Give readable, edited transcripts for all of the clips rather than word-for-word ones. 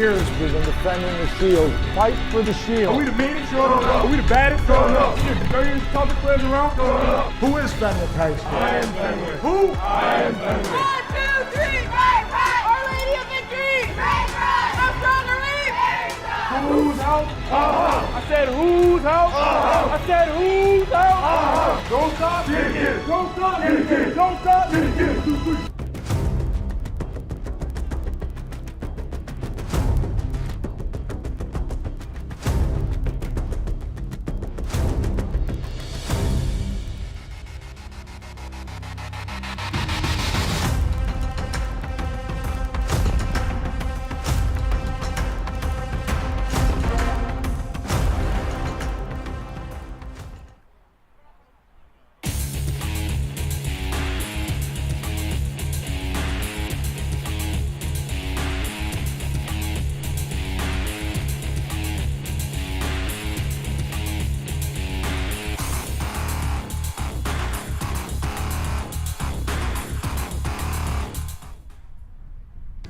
years we've been defending the shield. Fight for the shield. Are we the meanest? Showing up. Are we the baddest? Showing up. We the dirtiest toughest players around? Showing up. Who is Fenwick High School? I am Fenwick. Who? I am Fenwick. 1, 2, 3, right! Our Lady of Victory! Right! Up stronger lead! Whose house? I said whose house? I said whose house? Don't stop. Don't stop. Don't stop.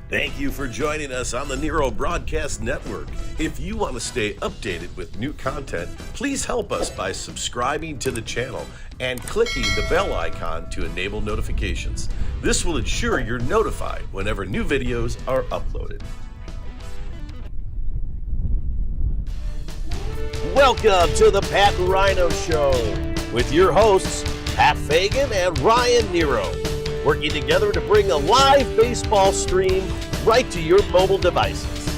Thank you for joining us on the Nero Broadcast Network. If you want to stay updated with new content, please help us by subscribing to the channel and clicking the bell icon to enable notifications. This will ensure you're notified whenever new videos are uploaded. Welcome to the Pat and Rhino Show with your hosts, Pat Fagan and Ryan Nero, working together to bring a live baseball stream right to your mobile devices.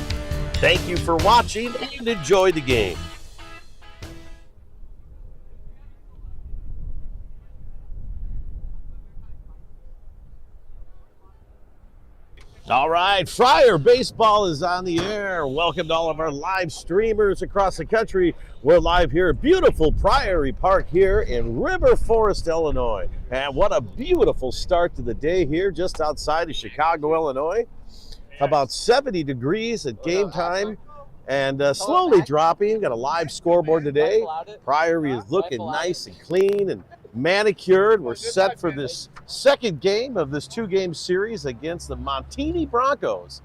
Thank you for watching and enjoy the game. All right, Friar Baseball is on the air. Welcome to all of our live streamers across the country. We're live here at beautiful Priory Park here in River Forest, Illinois. And what a beautiful start to the day here just outside of Chicago, Illinois. About 70 degrees at game time and slowly dropping. Got a live scoreboard today. Priory is looking nice and clean and manicured. We're set for this second game of this two-game series against the Montini Broncos.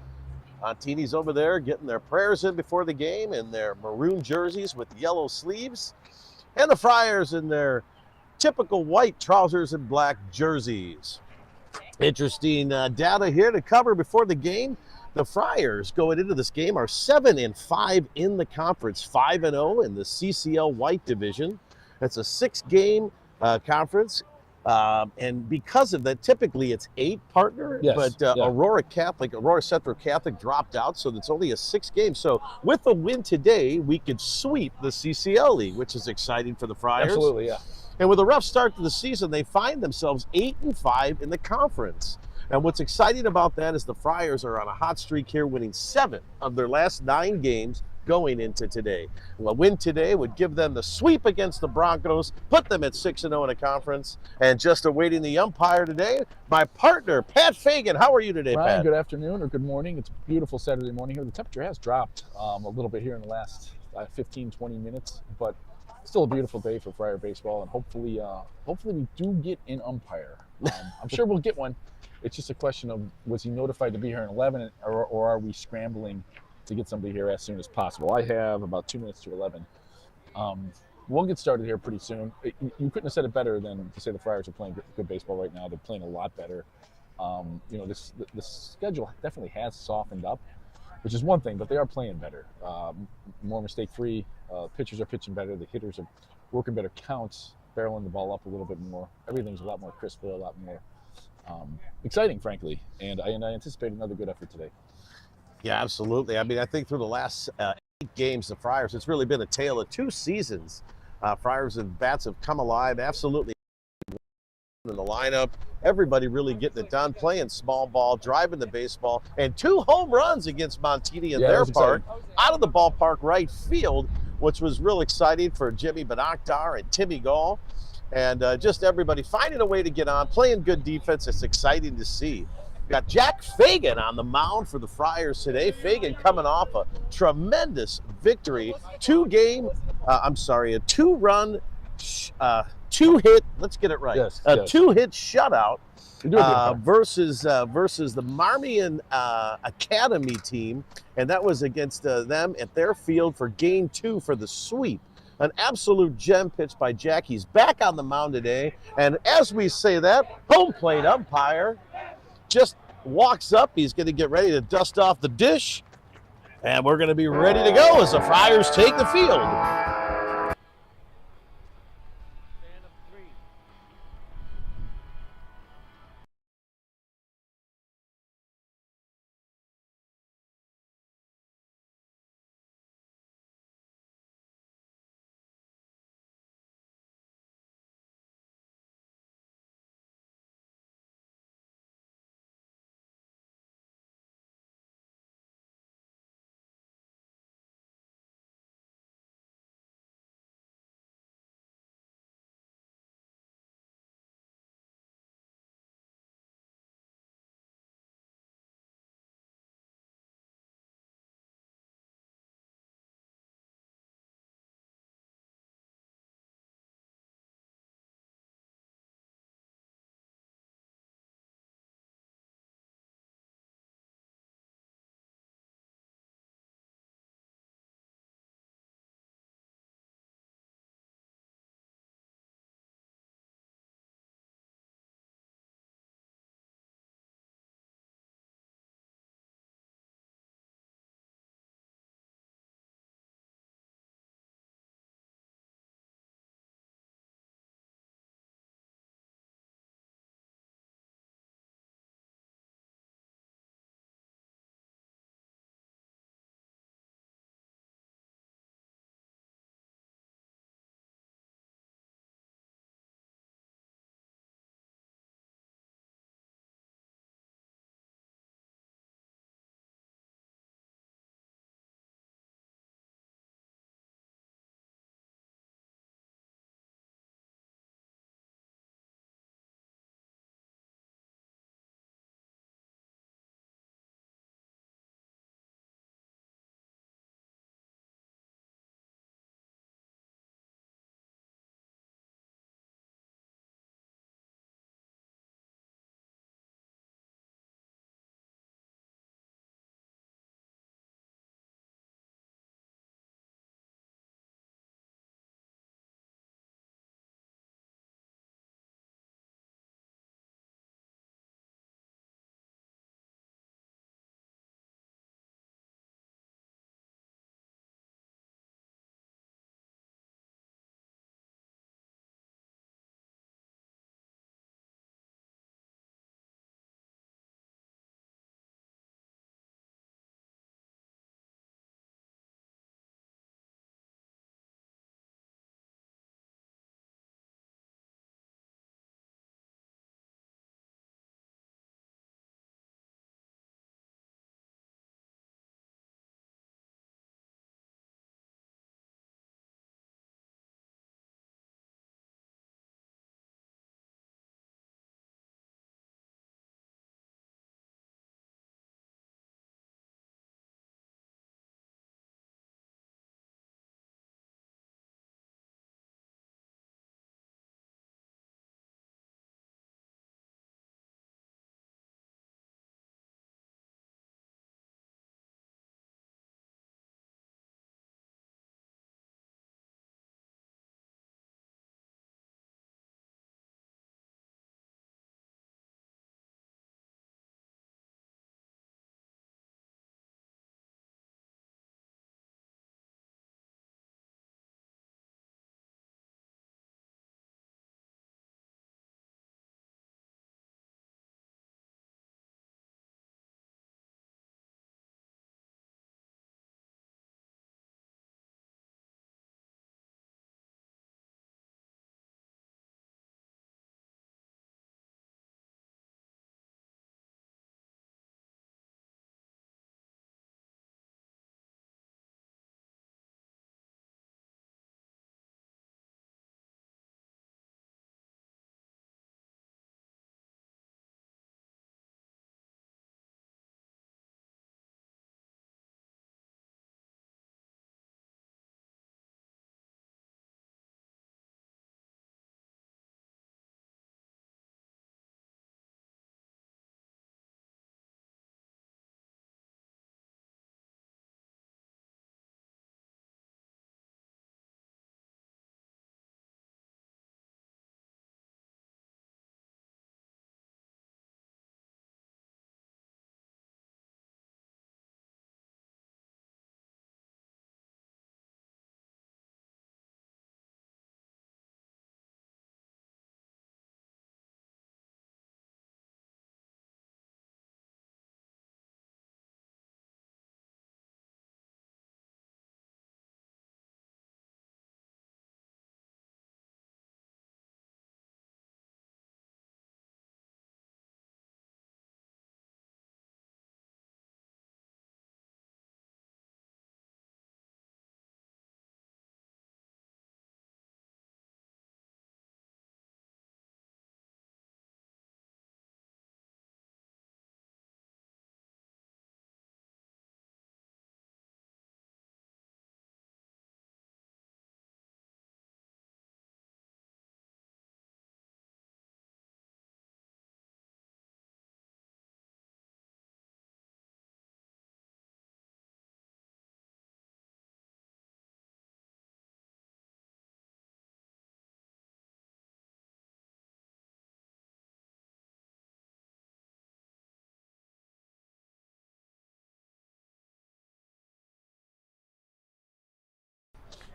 Montini's over there getting their prayers in before the game in their maroon jerseys with yellow sleeves. And the Friars in their typical white trousers and black jerseys. Interesting data here to cover before the game. The Friars going into this game are 7-5 in the conference, 5-0 in the CCL White Division. That's a 6-game conference. And because of that, typically it's 8 partner, but Aurora Central Catholic dropped out, so it's only a 6-game. So with a win today, we could sweep the CCL League, which is exciting for the Friars. Absolutely, yeah. And with a rough start to the season, they find themselves 8-5 in the conference. And what's exciting about that is the Friars are on a hot streak here, winning 7 of their last 9 games going into today. A win today would give them the sweep against the Broncos, put them at 6-0 in a conference, and just awaiting the umpire today, my partner, Pat Fagan. How are you today, Ryan, Pat? good afternoon or good morning. It's a beautiful Saturday morning here. The temperature has dropped a little bit here in the last 15, 20 minutes, but still a beautiful day for Friar Baseball, and hopefully we do get an umpire. I'm sure we'll get one. It's just a question of, was he notified to be here in 11, or are we scrambling to get somebody here as soon as possible? I have about 2 minutes to 11. We'll get started here pretty soon. You couldn't have said it better than to say the Friars are playing good baseball right now. They're playing a lot better. The schedule definitely has softened up, which is one thing, but they are playing better. More mistake-free. Pitchers are pitching better. The hitters are working better counts, barreling the ball up a little bit more. Everything's a lot more crisp, a lot more exciting, frankly. And I anticipate another good effort today. Yeah, absolutely. I mean, I think through the last 8 games, the Friars, it's really been a tale of 2 seasons. Friars and bats have come alive, absolutely in the lineup. Everybody really getting it done, playing small ball, driving the baseball, and 2 home runs against Montini in their part, out of the ballpark right field, which was real exciting for Jimmy Benakdar and Timmy Gall. And just everybody finding a way to get on, playing good defense. It's exciting to see. We got Jack Fagan on the mound for the Friars today. Fagan coming off a tremendous victory. 2-run two-hit, let's get it right, Yes, a yes. two-hit shutout You're doing good, Brian. versus the Marmion Academy team, and that was against them at their field for game 2 for the sweep. An absolute gem pitch by Jack. He's back on the mound today, and as we say that, home plate umpire just walks up. He's going to get ready to dust off the dish, and we're going to be ready to go as the Friars take the field.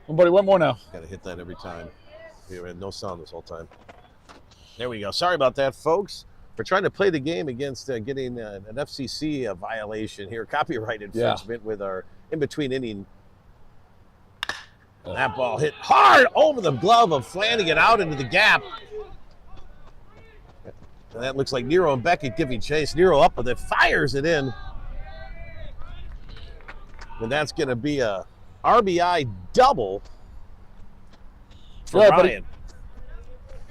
Buddy, one more now. Got to hit that every time. We had no sound this whole time. There we go. Sorry about that, folks. We're trying to play the game against getting an FCC violation here, copyright infringement with our in-between inning. And that ball hit hard over the glove of Flanagan out into the gap. And that looks like Nero and Beckett giving chase. Nero up with it, fires it in. And that's going to be a RBI double for Ryan.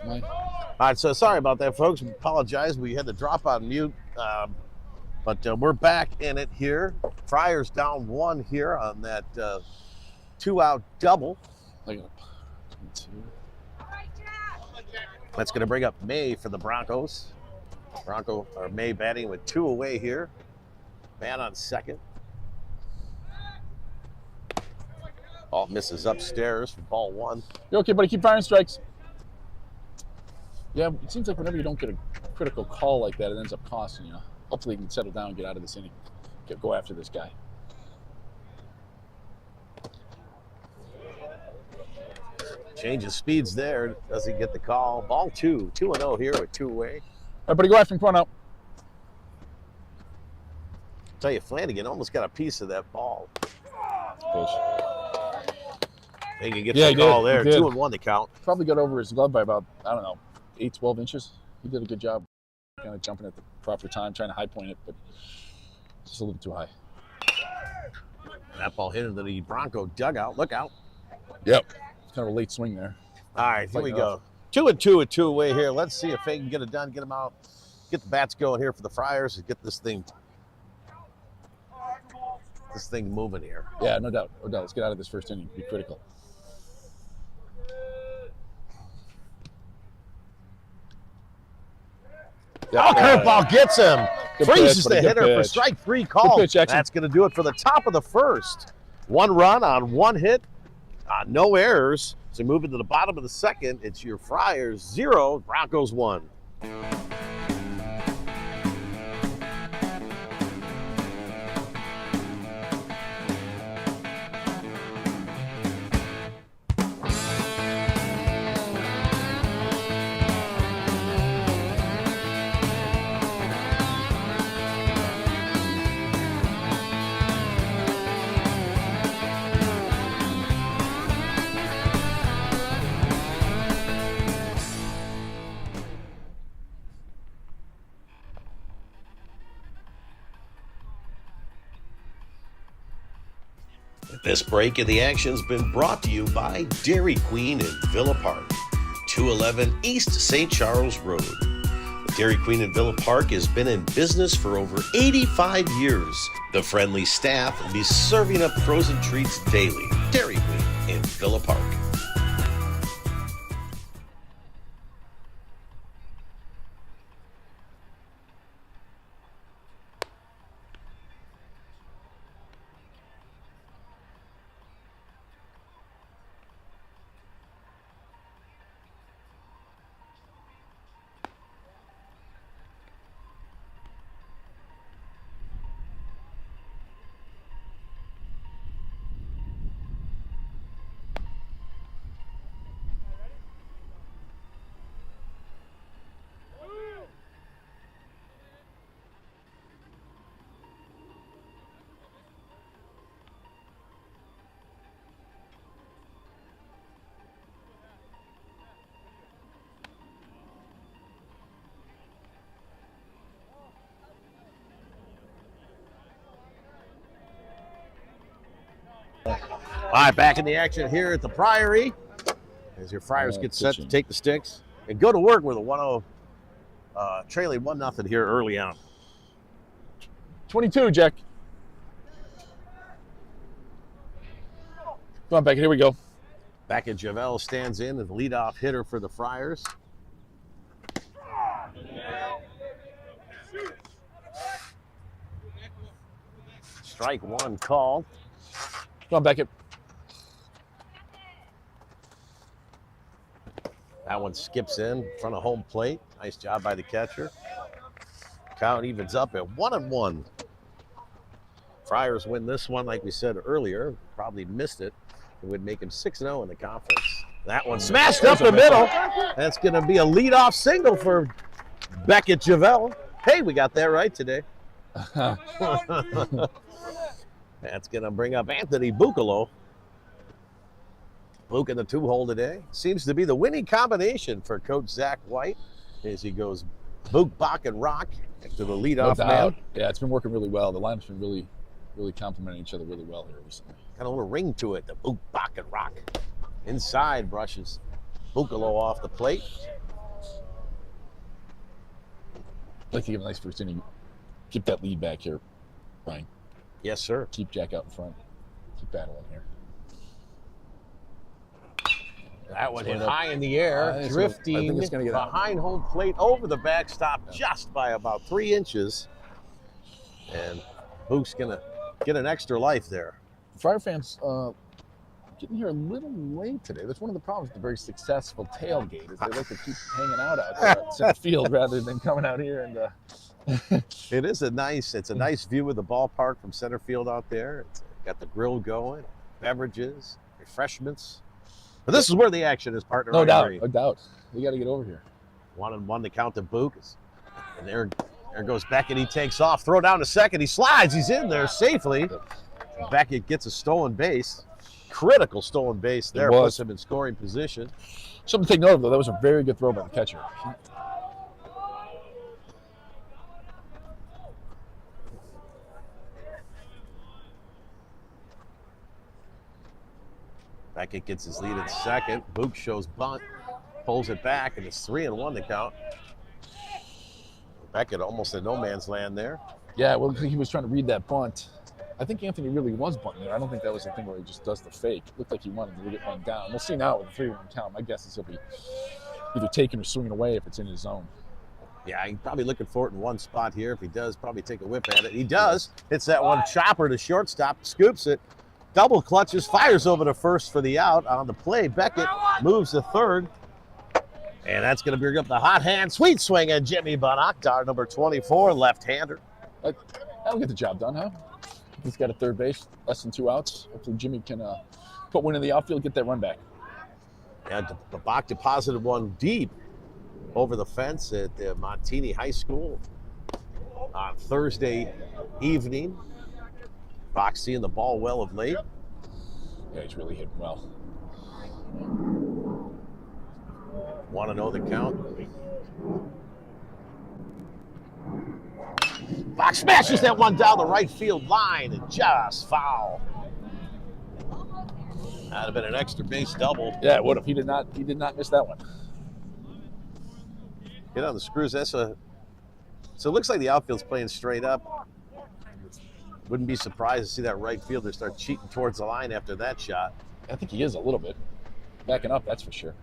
All right, so sorry about that, folks. We apologize. We had to drop on mute. But we're back in it here. Friars down 1 here on that 2-out double. That's going to bring up May for the Broncos. May batting with 2 away here. Man on second. Ball misses upstairs for ball 1. You're okay, buddy. Keep firing strikes. Yeah, it seems like whenever you don't get a critical call like that, it ends up costing you. Hopefully you can settle down and get out of this inning. Go after this guy. Change of speeds there. Doesn't get the call. Ball 2. 2-0 here with 2 away. Everybody go after him. Come on out. Tell you, Flanagan almost got a piece of that ball. They can get the call there. 2-1 to count. Probably got over his glove by about, I don't know, 8-12 inches. He did a good job kind of jumping at the proper time, trying to high point it, but just a little too high. That ball hit into the Bronco dugout. Look out. Yep. It's kind of a late swing there. All right, here we go. 2-2 with 2 away here. Let's see if they can get it done, get them out, get the bats going here for the Friars and get this thing moving here. Yeah, no doubt. No doubt. Let's get out of this first inning. Be critical. Curveball gets him. Freezes the hitter for strike 3 call. That's going to do it for the top of the first. 1 run on 1 hit. No errors. So moving to the bottom of the second, it's your Friars 0, Broncos 1. This break in the action's been brought to you by Dairy Queen in Villa Park, 211 East St. Charles Road. The Dairy Queen in Villa Park has been in business for over 85 years. The friendly staff will be serving up frozen treats daily. Dairy Queen in Villa Park. All right, back in the action here at the Priory. As your Friars get set to take the sticks and go to work with a 1-0, trailing 1-0 here early on. 22, Jack. Come on, Beckett. Here we go. Beckett Javel stands in as the leadoff hitter for the Friars. Strike 1 called. Come on, Beckett. That one skips in front of home plate. Nice job by the catcher. Count evens up at 1-1. Friars win this one, like we said earlier. Probably missed it It would make him 6-0 in the conference. That one smashed up the middle. That's going to be a leadoff single for Beckett Javel. Hey, we got that right today. That's going to bring up Anthony Buccolo. Book in the 2-hole today. Seems to be the winning combination for Coach Zach White as he goes Book, Bach, and Rock to the leadoff man. Yeah, it's been working really well. The lineup's been really complementing each other really well here recently. Got a little ring to it, the Book, Bach, and Rock. Inside brushes Buccolo off the plate. I'd like to give a nice first inning. Keep that lead back here, Ryan. Yes, sir. Keep Jack out in front. Keep battling here. That one hit high in the air, drifting behind home plate over the backstop just by about 3 inches. And Book's going to get an extra life there. Friar fans getting here a little late today. That's one of the problems with the very successful tailgate is they like to keep hanging out there at center field rather than coming out here and it's a nice view of the ballpark from center field out there. It's got the grill going, beverages, refreshments. But this is where the action is, partner. No doubt. We got to get over here. 1-1 to count to Book. And there goes Beckett. He takes off. Throw down to second. He slides. He's in there safely. Beckett gets a stolen base. Critical stolen base there. Puts him in scoring position. Something to take note of, though. That was a very good throw by the catcher. Beckett gets his lead at second. Book shows bunt, pulls it back, and it's 3-1 to count. Beckett almost in no man's land there. Yeah, well, he was trying to read that bunt. I think Anthony really was bunting there. I don't think that was the thing where he just does the fake. It looked like he wanted to get one down. We'll see now with the 3-1 count. My guess is he'll be either taking or swinging away if it's in his zone. Yeah, he's probably looking for it in one spot here. If he does, probably take a whip at it. He does. Hits that one chopper to shortstop, scoops it. Double clutches, fires over to first for the out on the play. Beckett moves to third. And that's going to bring up the hot hand. Sweet swing on Jimmy Bonaktar, number 24, left-hander. That'll get the job done, huh? He's got a third base, less than 2 outs. Hopefully Jimmy can put one in the outfield, get that run back. And Bach deposited one deep over the fence at the Montini High School on Thursday evening. Bach seeing the ball well of late. Yeah, he's really hitting well. 1-0 the count. Bach smashes that one down the right field line and just foul. That'd have been an extra base double. Yeah, it would have. He did not miss that one. Hit on the screws. So it looks like the outfield's playing straight up. Wouldn't be surprised to see that right fielder start cheating towards the line after that shot. I think he is a little bit. Backing up, that's for sure.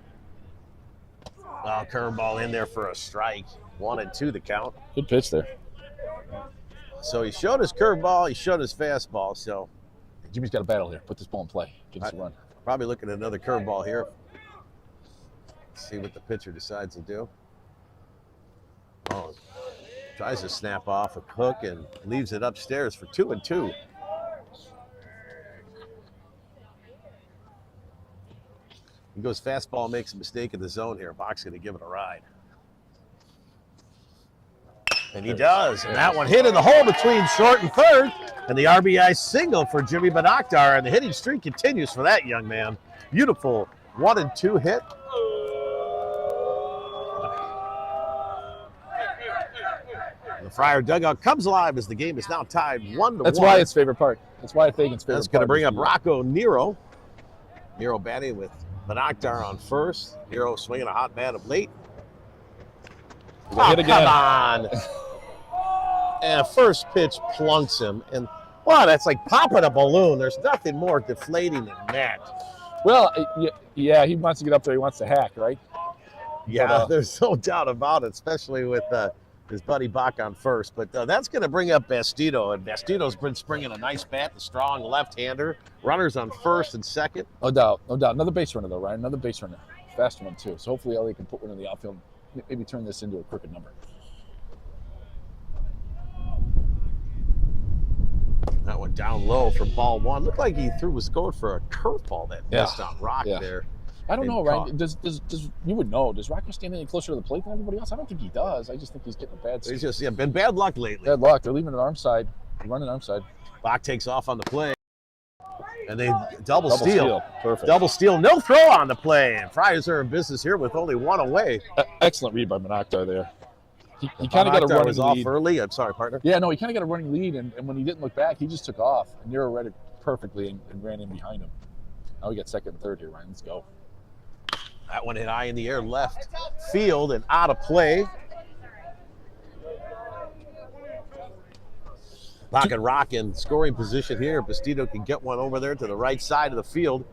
Oh, curveball in there for a strike. 1-2 the count. Good pitch there. So he showed his curveball, he showed his fastball. So Jimmy's got a battle here. Put this ball in play. Give us a run. Probably looking at another curveball here. Let's see what the pitcher decides to do. Oh, tries to snap off a hook and leaves it upstairs for 2-2. He goes fastball, makes a mistake in the zone here. Bach's going to give it a ride. And he does. And that one hit in the hole between short and third. And the RBI single for Jimmy Bonaktar. And the hitting streak continues for that young man. Beautiful 1-2 hit. The Friar dugout comes alive as the game is now tied 1-1. That's why it's favorite part. That's why I think it's favorite part. That's going to bring up Rocco Nero. Nero batting with Bonaktar on first. Nero swinging a hot bat of late. Hit again. Come on. And first pitch plunks him. And, wow, that's like popping a balloon. There's nothing more deflating than that. Well, yeah, he wants to get up there. He wants to hack, right? Yeah, but, there's no doubt about it, especially with his buddy Bach on first. But that's going to bring up Bastido. And Bastido's been springing a nice bat, the strong left-hander. Runners on first and second. No doubt, no doubt. Another base runner, though, right? Another base runner. Faster one, too. So hopefully LA can put one in the outfield. Maybe turn this into a crooked number. That one down low for ball one. Looked like he was going for a curveball that missed on Rock there. I don't know, caught. right? Does you would know? Does Rocco stand any closer to the plate than everybody else? I don't think he does. I just think he's getting a bad. He's just been bad luck lately. Bad luck. They're leaving an arm side, running arm side. Bach takes off on the play, and they double steal. Perfect. Double steal, no throw on the play. And Friars are in business here with only one away. Excellent read by Montini there. He kind of got a running was lead. Off early. I'm sorry, partner. Yeah, no, he kind of got a running lead, and when he didn't look back, he just took off. And Nero read it perfectly and ran in behind him. Now we got second and third here, Ryan. Let's go. That one hit high in the air, left field and out of play. Bach and Rock in scoring position here. Bastido can get one over there to the right side of the field.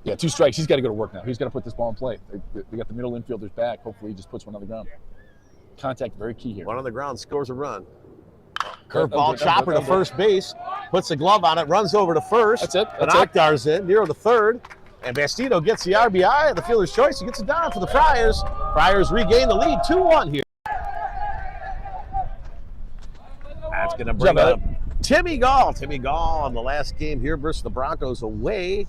Yeah, 2 strikes. He's got to go to work now. He's got to put this ball in play. They got the middle infielders back. Hopefully he just puts one on the ground. Contact very key here. One on the ground, scores a run. Curveball chopper to first base. Puts the glove on it, runs over to first. That's it. And Akhtar's in, Nero to third. And Bastido gets the RBI, the fielder's choice. He gets it down for the Friars. Friars regain the lead, 2-1 here. That's going to bring up Timmy Gall. Timmy Gall on the last game here versus the Broncos away.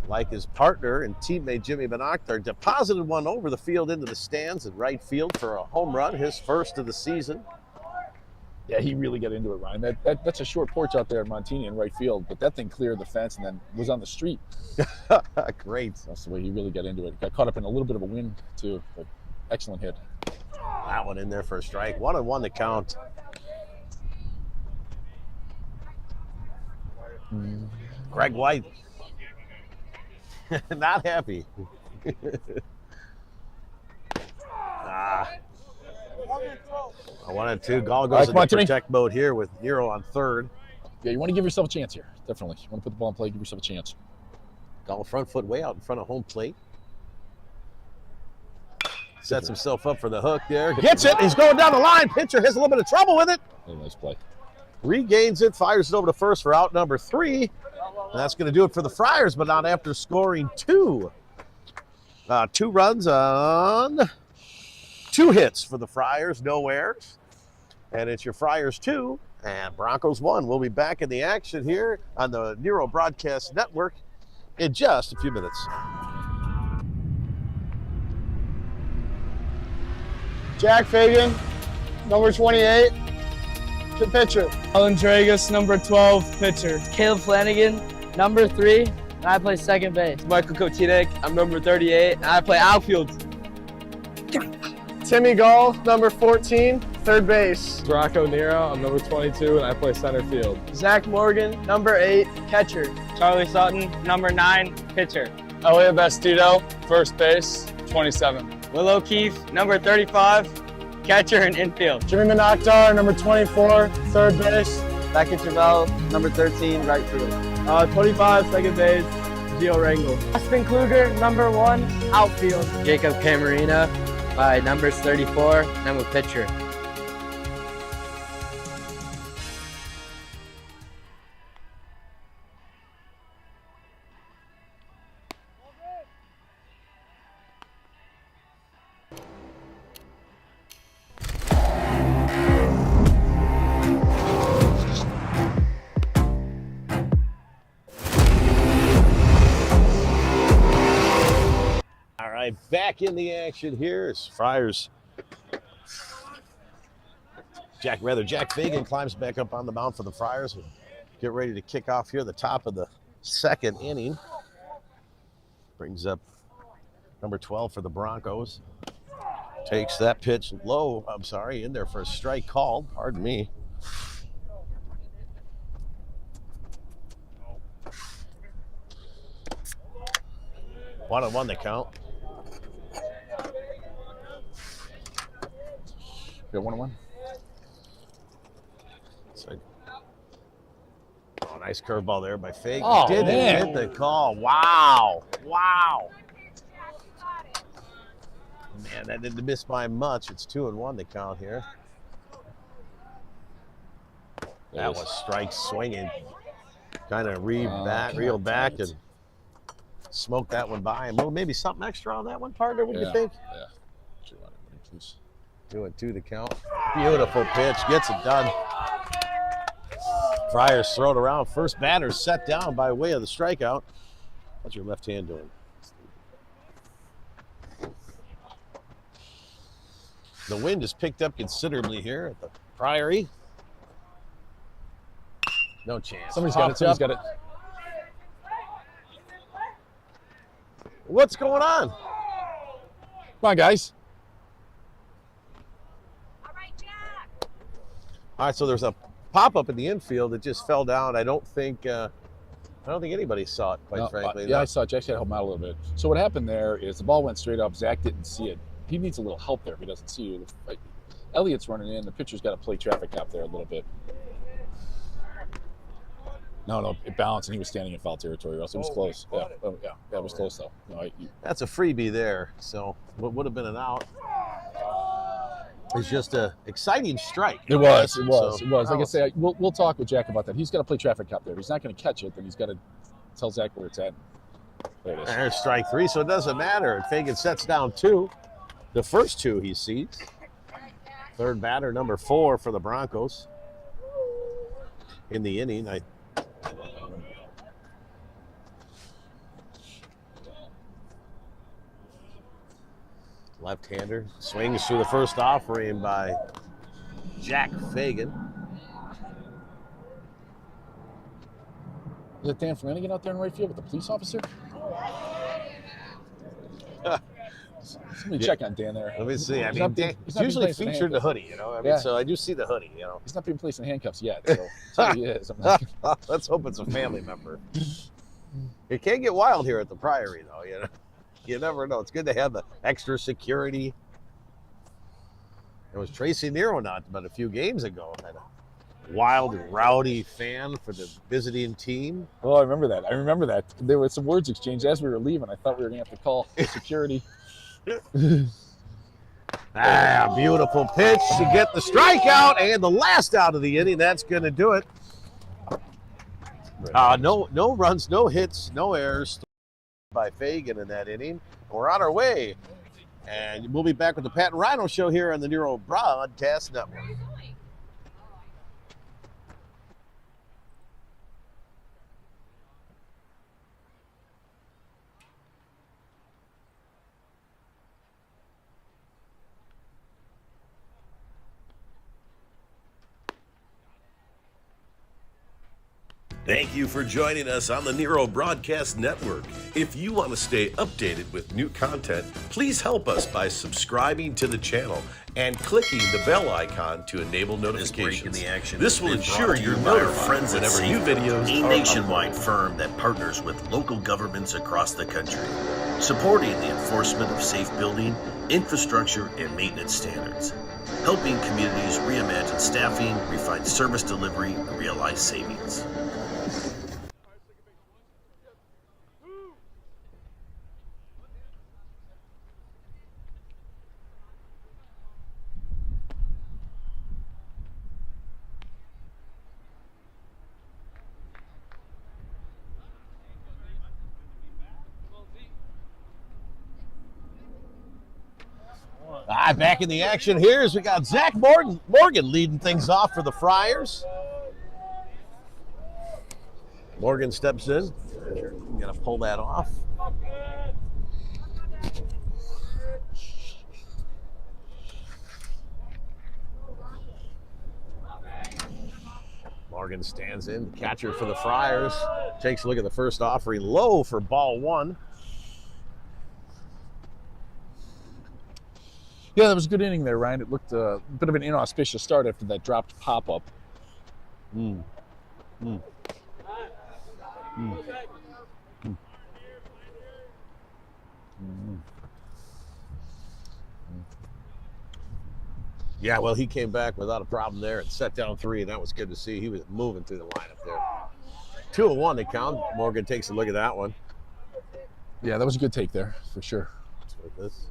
Like his partner and teammate Jimmy Akhtar, deposited one over the field into the stands in right field for a home run, his first of the season. Yeah, he really got into it, Ryan. That's a short porch out there in Montini in right field, but that thing cleared the fence and then was on the street. Great. That's the way he really got into it. Got caught up in a little bit of a wind, too, but excellent hit. That one in there for a strike. 1-1 to count. Greg White. Not happy. 1-2. Gall goes into protect mode here with Nero on third. Yeah, you want to give yourself a chance here. Definitely. You want to put the ball in play, give yourself a chance. Gall front foot way out in front of home plate. Sets himself up for the hook there. Gets it. He's going down the line. Pitcher has a little bit of trouble with it. Nice play. Regains it. Fires it over to first for out number 3. And that's going to do it for the Friars, but not after scoring 2. 2 runs on 2 hits for the Friars. No errors. And it's your Friars 2 and Broncos 1. We'll be back in the action here on the Nero Broadcast Network in just a few minutes. Jack Fagan, number 28, the pitcher. Alan Dragus, number 12, pitcher. Caleb Flanagan, number 3, and I play second base. Michael Kotinek, I'm number 38, and I play outfield. Timmy Gall, number 14, third base. Rocco Nero, I'm number 22, and I play center field. Zach Morgan, number 8, catcher. Charlie Sutton, number 9, pitcher. Elliot Bastido, first base, 27. Will O'Keefe, number 35, catcher and infield. Jimmy Akhtar, number 24, third base. Beckett Travell, number 13, right field. 25, second base, Gio Rangel. Austin Kluger, number 1, outfield. Jacob Camarina, by numbers 34, and I'm a pitcher. Back in the action here is Friars. Jack Fagan climbs back up on the mound for the Friars. We'll get ready to kick off here the top of the second inning. Brings up number 12 for the Broncos. Takes that pitch low, in there for a strike called, pardon me. One on one the count. Got 1-1. Oh, nice curveball there by Fagan. Oh, Didn't hit the call. Wow. Man, that didn't miss by much. It's 2-1 to count here. That was strike swinging. Kind of reeled back and smoked that one by. And maybe something extra on that one, partner. What do you think? Yeah. Sure, please. 2-2 to count. Beautiful pitch. Gets it done. Friars throw it around. First batter set down by way of the strikeout. How's your left hand doing? The wind has picked up considerably here at the Priory. No chance. Somebody's got it. Somebody's got it. What's going on? Come on, guys. All right, so there's a pop-up in the infield that just fell down. I don't think anybody saw it, quite frankly. Yeah, I saw it. Jack had to help him out a little bit. So what happened there is the ball went straight up. Zach didn't see it. He needs a little help there if he doesn't see you. Elliott's running in. The pitcher's got to play traffic cop there a little bit. No, it bounced, and he was standing in foul territory, or else it was close. Yeah, it was close, though. No, That's a freebie there, so what would have been an out is just an exciting strike. It was. Like I say, we'll talk with Jack about that. He's got to play traffic cop there. If he's not going to catch it, then he's got to tell Zach where it's at. There it is. There's strike three, so it doesn't matter. Fagan sets down two. The first two he sees. Third batter, number 4 for the Broncos in the inning. Left-hander swings through the first offering by Jack Fagan. Is it Dan Flanagan out there in right field with the police officer? Somebody check on Dan there. Let me see. I mean, he's usually featured the hoodie, so I do see the hoodie, He's not being placed in handcuffs yet, so he is. Let's hope it's a family member. It can get wild here at the Priory, though, You never know. It's good to have the extra security. It was Tracy Nero but a few games ago. Had a wild and rowdy fan for the visiting team. Oh, I remember that. There were some words exchanged as we were leaving. I thought we were going to have to call security. Beautiful pitch to get the strikeout and the last out of the inning. That's going to do it. No runs, no hits, no errors by Fagan in that inning. We're on our way, and we'll be back with the Pat and Rhino Show here on the Nero Broadcast Network. Thank you for joining us on the Nero Broadcast Network. If you want to stay updated with new content, please help us by subscribing to the channel and clicking the bell icon to enable notifications. This will ensure you're notified whenever new videos are uploaded. A nationwide firm that partners with local governments across the country, supporting the enforcement of safe building, infrastructure, and maintenance standards, helping communities reimagine staffing, refine service delivery, and realize savings. Back in the action here as we got Zach Morgan leading things off for the Friars. Morgan steps in. Got to pull that off. Morgan stands in, catcher for the Friars. Takes a look at the first offering, low for ball 1. Yeah, that was a good inning there, Ryan. It looked a bit of an inauspicious start after that dropped pop-up. Yeah, well, he came back without a problem there and set down 3, and that was good to see. He was moving through the lineup there. 2-1 to count. Morgan takes a look at that one. Yeah, that was a good take there, for sure. Like this.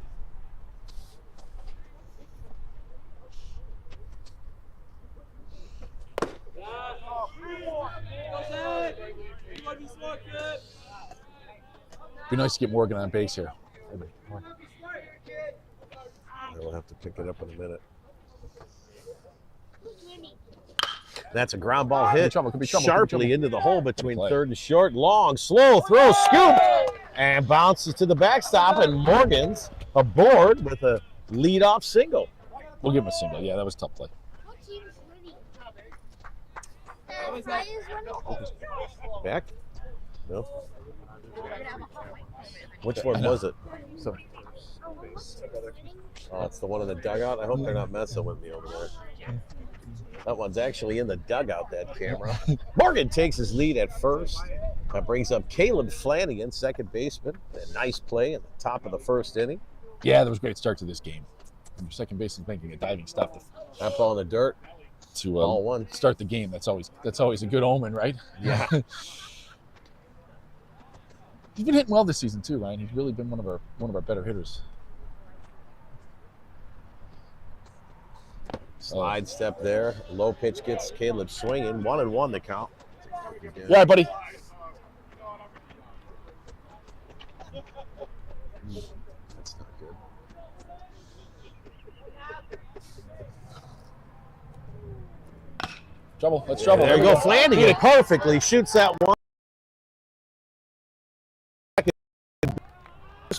Be nice to get Morgan on base here. We'll have to pick it up in a minute. That's a ground ball hit Could be trouble. sharply into the hole between third and short. Long, slow throw, scoop, and bounces to the backstop, and Morgan's aboard with a leadoff single. We'll give him a single. Yeah, that was a tough play. Back? No. Which one was it? Oh, it's the one in the dugout. I hope they're not messing with me over there. That one's actually in the dugout, that camera. Morgan takes his lead at first. That brings up Caleb Flanagan, second baseman. A nice play at the top of the first inning. Yeah, that was a great start to this game. Your second baseman making a diving stop That ball in the dirt. To ball one. Start the game. That's always a good omen, right? Yeah. He's been hitting well this season too, Ryan. He's really been one of our better hitters. Slide step there. Low pitch gets Caleb swinging. 1-1 the count. Yeah, buddy. That's not good. Trouble. That's trouble. There you go. Flanagan perfectly shoots that one.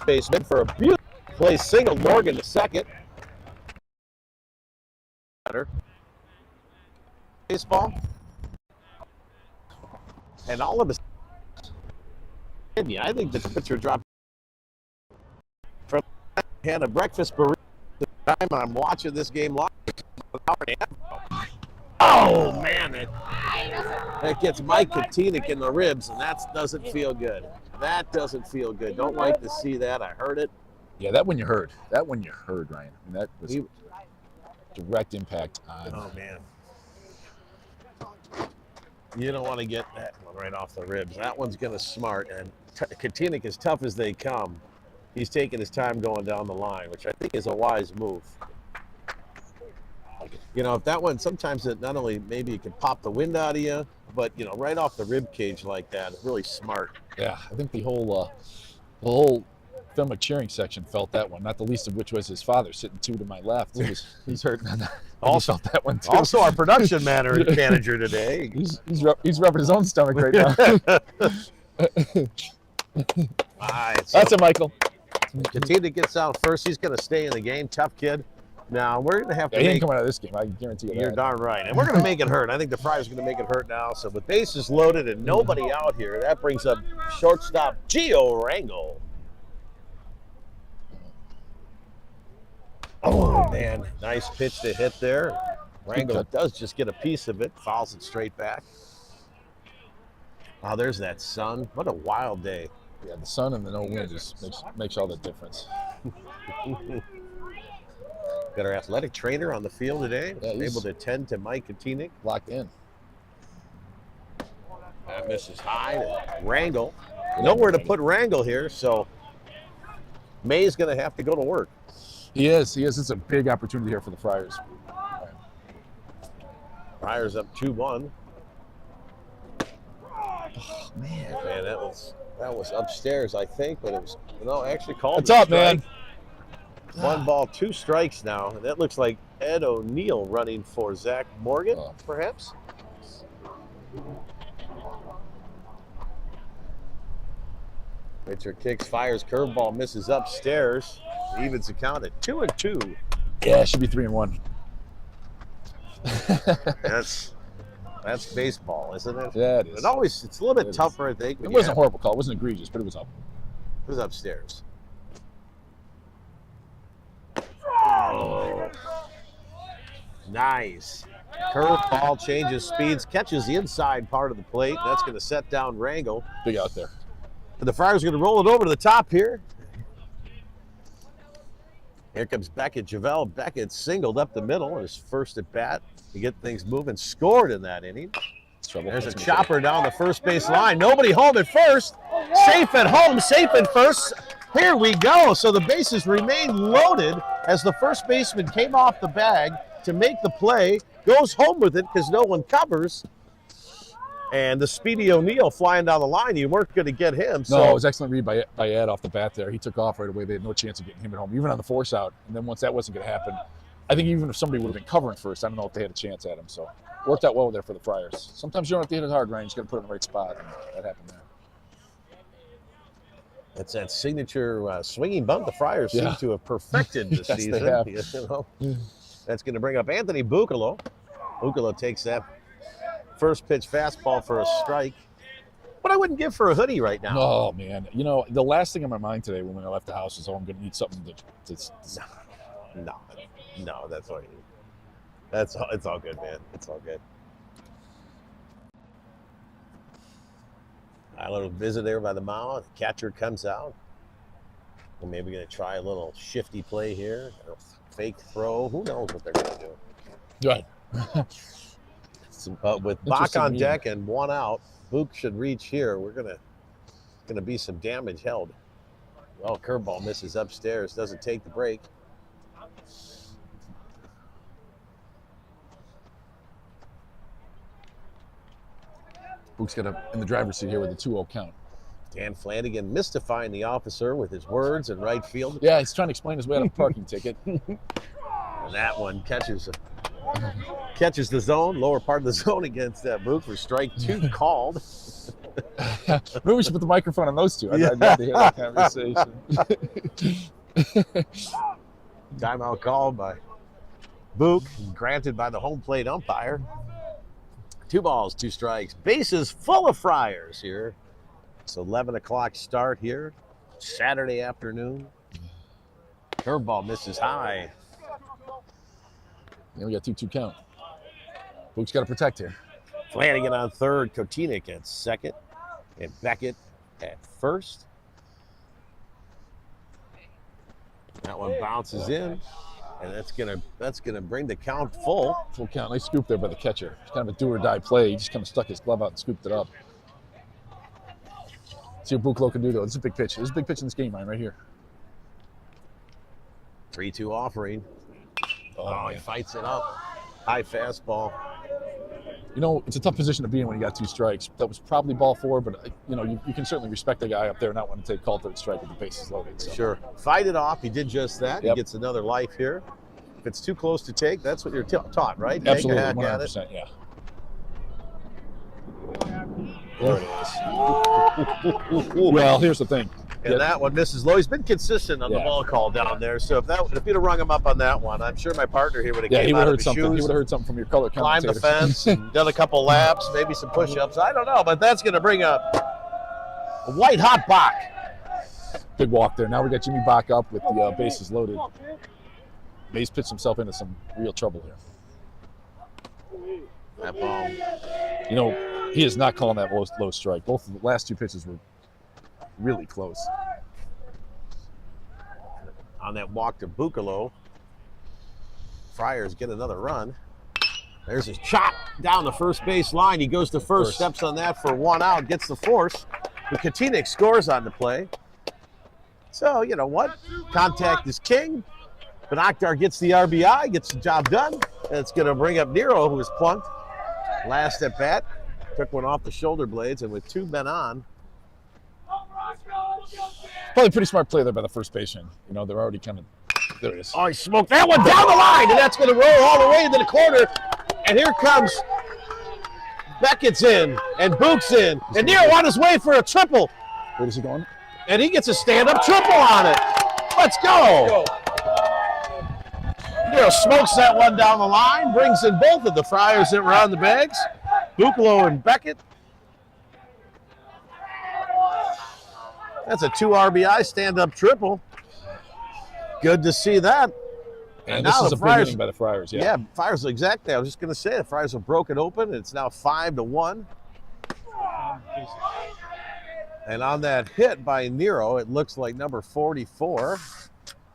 Baseman for a beautiful play single. Morgan to second. Baseball. And all of us. I think the temperature dropped from had a breakfast burrito the time I'm watching this game live. Oh man, that gets Mike Katinick in the ribs, and that doesn't feel good. That doesn't feel good. Don't like to see that. I heard it. Yeah, that one you heard. Ryan. I mean, that was direct impact on. Oh man. You don't want to get that one right off the ribs. That one's going to smart. And Katinick, as tough as they come, he's taking his time going down the line, which I think is a wise move. You know, if that one, sometimes it not only maybe it can pop the wind out of you, but, you know, right off the rib cage like that, it's really smart. Yeah, I think the whole Fenwick cheering section felt that one, not the least of which was his father sitting two to my left. He's hurting on that. Also felt that one too. Also our production manager today. He's rubbing his own stomach right now. All right, so that's a Michael. Katinick gets out first. He's going to stay in the game. Tough kid. Now we're going to have to. He ain't coming out of this game. I can guarantee you that. You're darn right. And we're going to make it hurt. I think the Friars are going to make it hurt now. So with bases loaded and nobody out here, that brings up shortstop Gio Rangel. Oh man, nice pitch to hit there. Rangel does just get a piece of it, fouls it straight back. Oh, there's that sun. What a wild day. Yeah, the sun and the no wind just makes all the difference. Got our athletic trainer on the field today. Yeah, able to tend to Mike Katinick. Locked in. That misses high. Rangel. Nowhere to put Rangel here, so May's going to have to go to work. He is. It's a big opportunity here for the Friars. Friars up 2-1. Oh, man. Man, that was upstairs, I think, but it was actually called. What's up, man? 1 ball, 2 strikes now. That looks like Ed O'Neill running for Zach Morgan, perhaps. Pitcher kicks, fires, curveball, misses upstairs. Evens the count at 2-2. Yeah, it should be 3-1. That's baseball, isn't it? Yeah, it is. It's a little bit tougher, I think. It wasn't a horrible call. It wasn't egregious, but it was up. It was upstairs. Oh. Nice. Curveball changes speeds, catches the inside part of the plate. That's going to set down Rangel. Big out there. And the Friars are going to roll it over to the top here. Here comes Beckett. Javale Beckett singled up the middle in his first at bat to get things moving. Scored in that inning. There's a chopper down the first base line. Nobody home at first. Safe at home, safe at first. Here we go. So the bases remain loaded as the first baseman came off the bag to make the play. Goes home with it because no one covers. And the speedy O'Neill flying down the line, you weren't going to get him. So. No, it was excellent read by Ed off the bat there. He took off right away. They had no chance of getting him at home, even on the force out. And then once that wasn't going to happen, I think even if somebody would have been covering first, I don't know if they had a chance at him. So worked out well there for the Friars. Sometimes you don't have to hit it hard, Ryan. You just got to put it in the right spot. And that happened there. That's that signature swinging bump the Friars seem to have perfected this Yes, season. they have. You know? That's going to bring up Anthony Buccolo. Buccolo takes that first pitch fastball for a strike. What I wouldn't give for a hoodie right now. Oh, man. You know, the last thing on my mind today when I left the house is, I'm going to need something to No, that's all you need. It's all good, man. It's all good. A little visit there by the mound. The catcher comes out. We're maybe going to try a little shifty play here. A fake throw. Who knows what they're going to do? Right. But with Bach on deck and one out, Book should reach here. We're going to be some damage held. Well, curveball misses upstairs. Doesn't take the break. Book's got in the driver's seat here with a 2-0 count. Dan Flanagan mystifying the officer with his words in right field. Yeah, he's trying to explain his way out of a parking ticket. And that one catches the zone, lower part of the zone against Book for strike 2 called. Maybe we should put the microphone on those two. I'd love to hear that conversation. Timeout called by Book, granted by the home plate umpire. 2 balls, 2 strikes. Bases full of Friars here. It's 11 o'clock start here, Saturday afternoon. Curveball misses high. Yeah, we got 2-2 count. Book's got to protect here. Flanagan on third, Kotinik at second, and Beckett at first. That one bounces in, and that's gonna bring the count full. Full count. Nice scoop there by the catcher. It's kind of a do or die play. He just kind of stuck his glove out and scooped it up. See what Buccolo can do though. This is a big pitch. This is a big pitch in this game, Ryan, right here. 3-2 offering. Oh, He fights it up. High fastball. You know, it's a tough position to be in when you got 2 strikes. That was probably ball 4, but you know, you can certainly respect the guy up there not wanting to take call third strike with the bases loaded. So. Sure. Fight it off. He did just that. Yep. He gets another life here. If it's too close to take, that's what you're taught, right? Absolutely, Take a hack at it. 100%, yeah. There it is. Well, here's the thing. And that one misses low. He's been consistent on the ball call down there. So if you'd have rung him up on that one, I'm sure my partner here would have came out of his shoes. He would have heard something from your color commentator. Climbed the fence, and done a couple laps, maybe some push-ups. I don't know, but that's going to bring up a white-hot Bach. Big walk there. Now we got Jimmy Bach up with the bases loaded. Mays pitched himself into some real trouble here. That ball. You know, he is not calling that low strike. Both of the last 2 pitches were really close. On that walk to Buccolo, Friars get another run. There's his chop down the first base line. He goes to first, steps on that for 1 out, gets the force. But Kotinik scores on the play. So, you know what? Contact is king. But Akhtar gets the RBI, gets the job done. And it's going to bring up Nero, who was plunked last at bat. Took one off the shoulder blades, and with 2 men on. Probably a pretty smart play there by the first baseman. You know, they're already kind of, there it is. Oh, he smoked that one down the line, and that's going to roll all the way into the corner. And here comes Beckett's in, and Book's in, and Nero on his way for a triple. Where is he going? And he gets a stand-up triple on it. Let's go. Nero smokes that one down the line, brings in both of the Friars that were on the bags, Buccolo and Beckett. That's a 2 RBI stand-up triple. Good to see that. And this is a big inning by the Friars, yeah. Yeah, Friars, exactly. I was just going to say, the Friars have broken open. It's now 5-1. And on that hit by Nero, it looks like number 44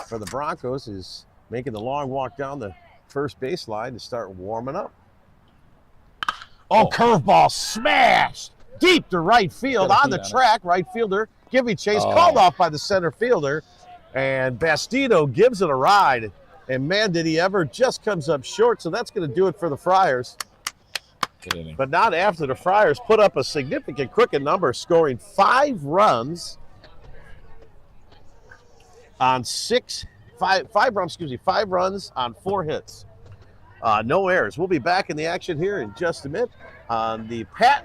for the Broncos is making the long walk down the first baseline to start warming up. Oh, curveball smashed deep to right field on the track. Right fielder, giving chase, called off by the center fielder. And Bastido gives it a ride. And man, did he ever, just comes up short. So that's going to do it for the Friars. But not after the Friars put up a significant crooked number, scoring 5 runs on 6 five runs on 4 hits. No errors. We'll be back in the action here in just a minute.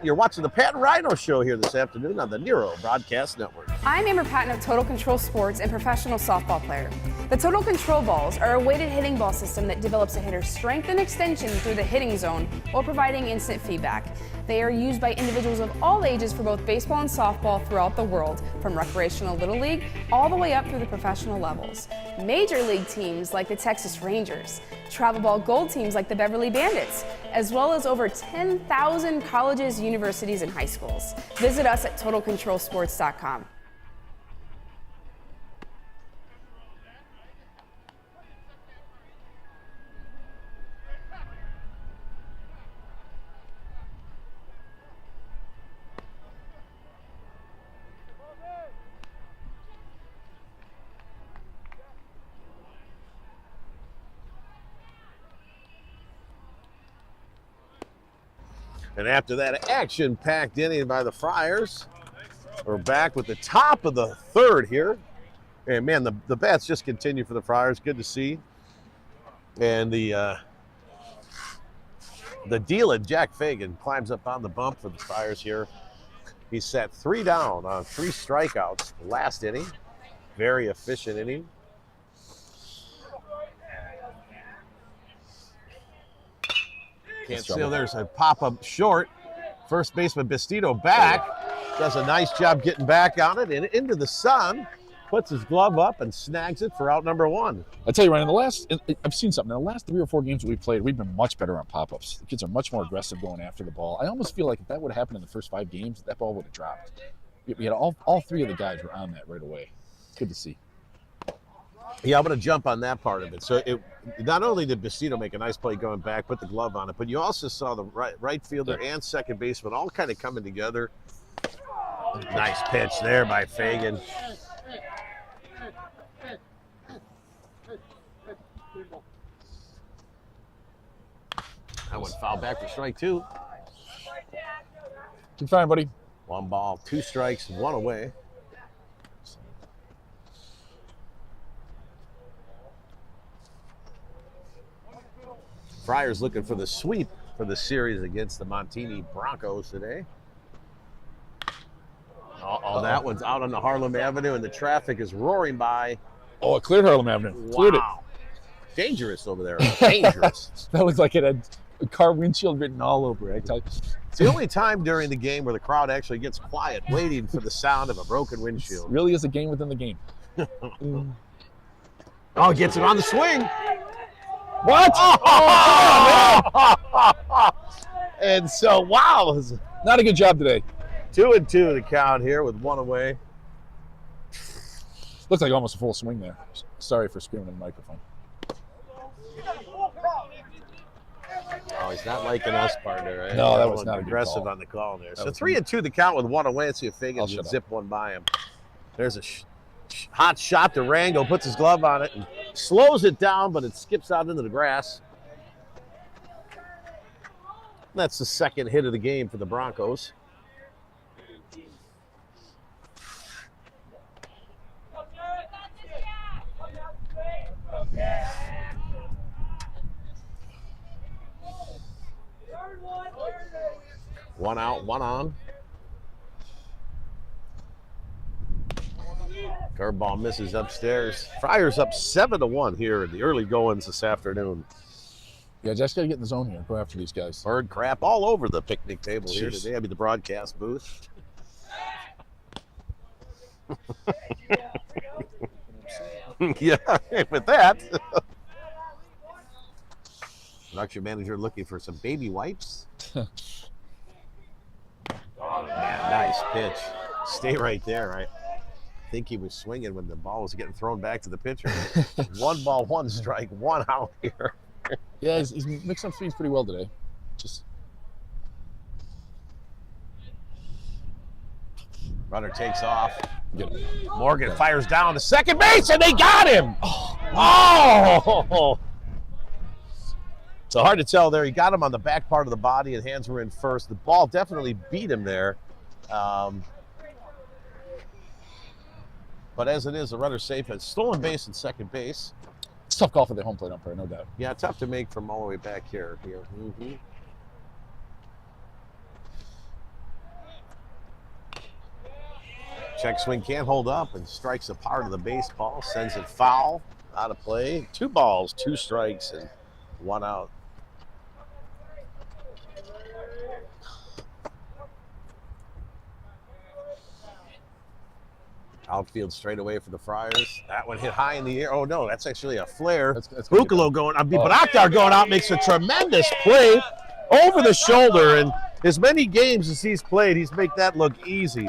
You're watching the Pat and Rhino show here this afternoon on the Nero Broadcast Network. I'm Amber Patton of Total Control Sports and professional softball player. The Total Control balls are a weighted hitting ball system that develops a hitter's strength and extension through the hitting zone while providing instant feedback. They are used by individuals of all ages for both baseball and softball throughout the world, from recreational Little League all the way up through the professional levels. Major league teams like the Texas Rangers, travel ball gold teams like the Beverly Bandits, as well as over 10,000 colleges, universities, and high schools. Visit us at TotalControlSports.com. And after that action-packed inning by the Friars, we're back with the top of the third here. And man, the bats just continue for the Friars. Good to see. And the dealer, Jack Fagan, climbs up on the bump for the Friars here. He sat 3 down on 3 strikeouts last inning. Very efficient inning. Can't see. There's a pop-up short. First baseman Bastito back. Does a nice job getting back on it and into the sun. Puts his glove up and snags it for out number 1. I tell you, Ryan, I've seen something. In the last 3 or 4 games that we've played, we've been much better on pop-ups. The kids are much more aggressive going after the ball. I almost feel like if that would have happened in the first 5 games, that ball would have dropped. We had all 3 of the guys were on that right away. Good to see. Yeah, I'm going to jump on that part of it. So not only did Bastito make a nice play going back, put the glove on it, but you also saw the right fielder and second baseman all kind of coming together. Nice pitch there by Fagan. That one fouled back for strike 2. Keep fine, buddy. 1 ball, 2 strikes, 1 away. Friars looking for the sweep for the series against the Montini Broncos today. Oh, that one's out on the Harlem Avenue, and the traffic is roaring by. Oh, it cleared Harlem Avenue. Cleared it. Dangerous over there. Dangerous. That looked like it had a car windshield written all over it. I tell you. It's the only time during the game where the crowd actually gets quiet, waiting for the sound of a broken windshield. It really is a game within the game. Oh, gets it on the swing. What? Oh, and so, wow. Not a good job today. 2-2 the count here with 1 away. Looks like almost a full swing there. Sorry for screaming in the microphone. Oh, he's not liking us, partner. Right? No, that was not aggressive on the call there. So 3-2 the count with 1 away. Let's see if Fagan can zip one by him. There's a hot shot to Rango, puts his glove on it and slows it down, but it skips out into the grass. That's the second hit of the game for the Broncos. One out, 1 on. Curveball misses upstairs. Friars up 7-1 here in the early goings this afternoon. Yeah, just got to get in the zone here. Go after these guys. Bird crap all over the picnic table here today. I mean, the broadcast booth. Yeah, with that. Production manager looking for some baby wipes. Oh, man, nice pitch. Stay right there. I think he was swinging when the ball was getting thrown back to the pitcher. 1 ball, 1 strike, 1 out here. Yeah, he's mixed up threes pretty well today. Just runner takes off. Morgan fires down to second base, and they got him. Oh! So hard to tell there. He got him on the back part of the body, and hands were in first. The ball definitely beat him there. But as it is, the runner safe at stolen base and second base. It's tough call for the home plate umpire, no doubt. Yeah, tough to make from all the way back here. Check swing can't hold up and strikes a part of the baseball, sends it foul, out of play. 2 balls, 2 strikes, and 1 out. Outfield straight away for the Friars. That one hit high in the air. Oh no, that's actually a flare. That's Bucalo going out. But Akhtar going out makes a tremendous play over the shoulder. And as many games as he's played, he's made that look easy.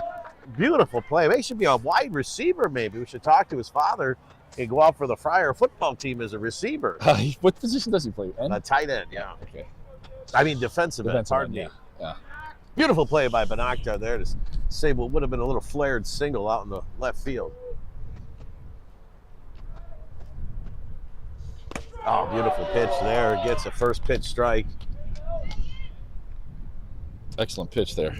Beautiful play. He should be a wide receiver maybe. We should talk to his father and go out for the Friar football team as a receiver. What position does he play? End? A tight end, yeah. Okay. I mean defensive end, pardon me. Yeah. Beautiful play by Akhtar there to save what would have been a little flared single out in the left field. Oh, beautiful pitch there. Gets a first pitch strike. Excellent pitch there.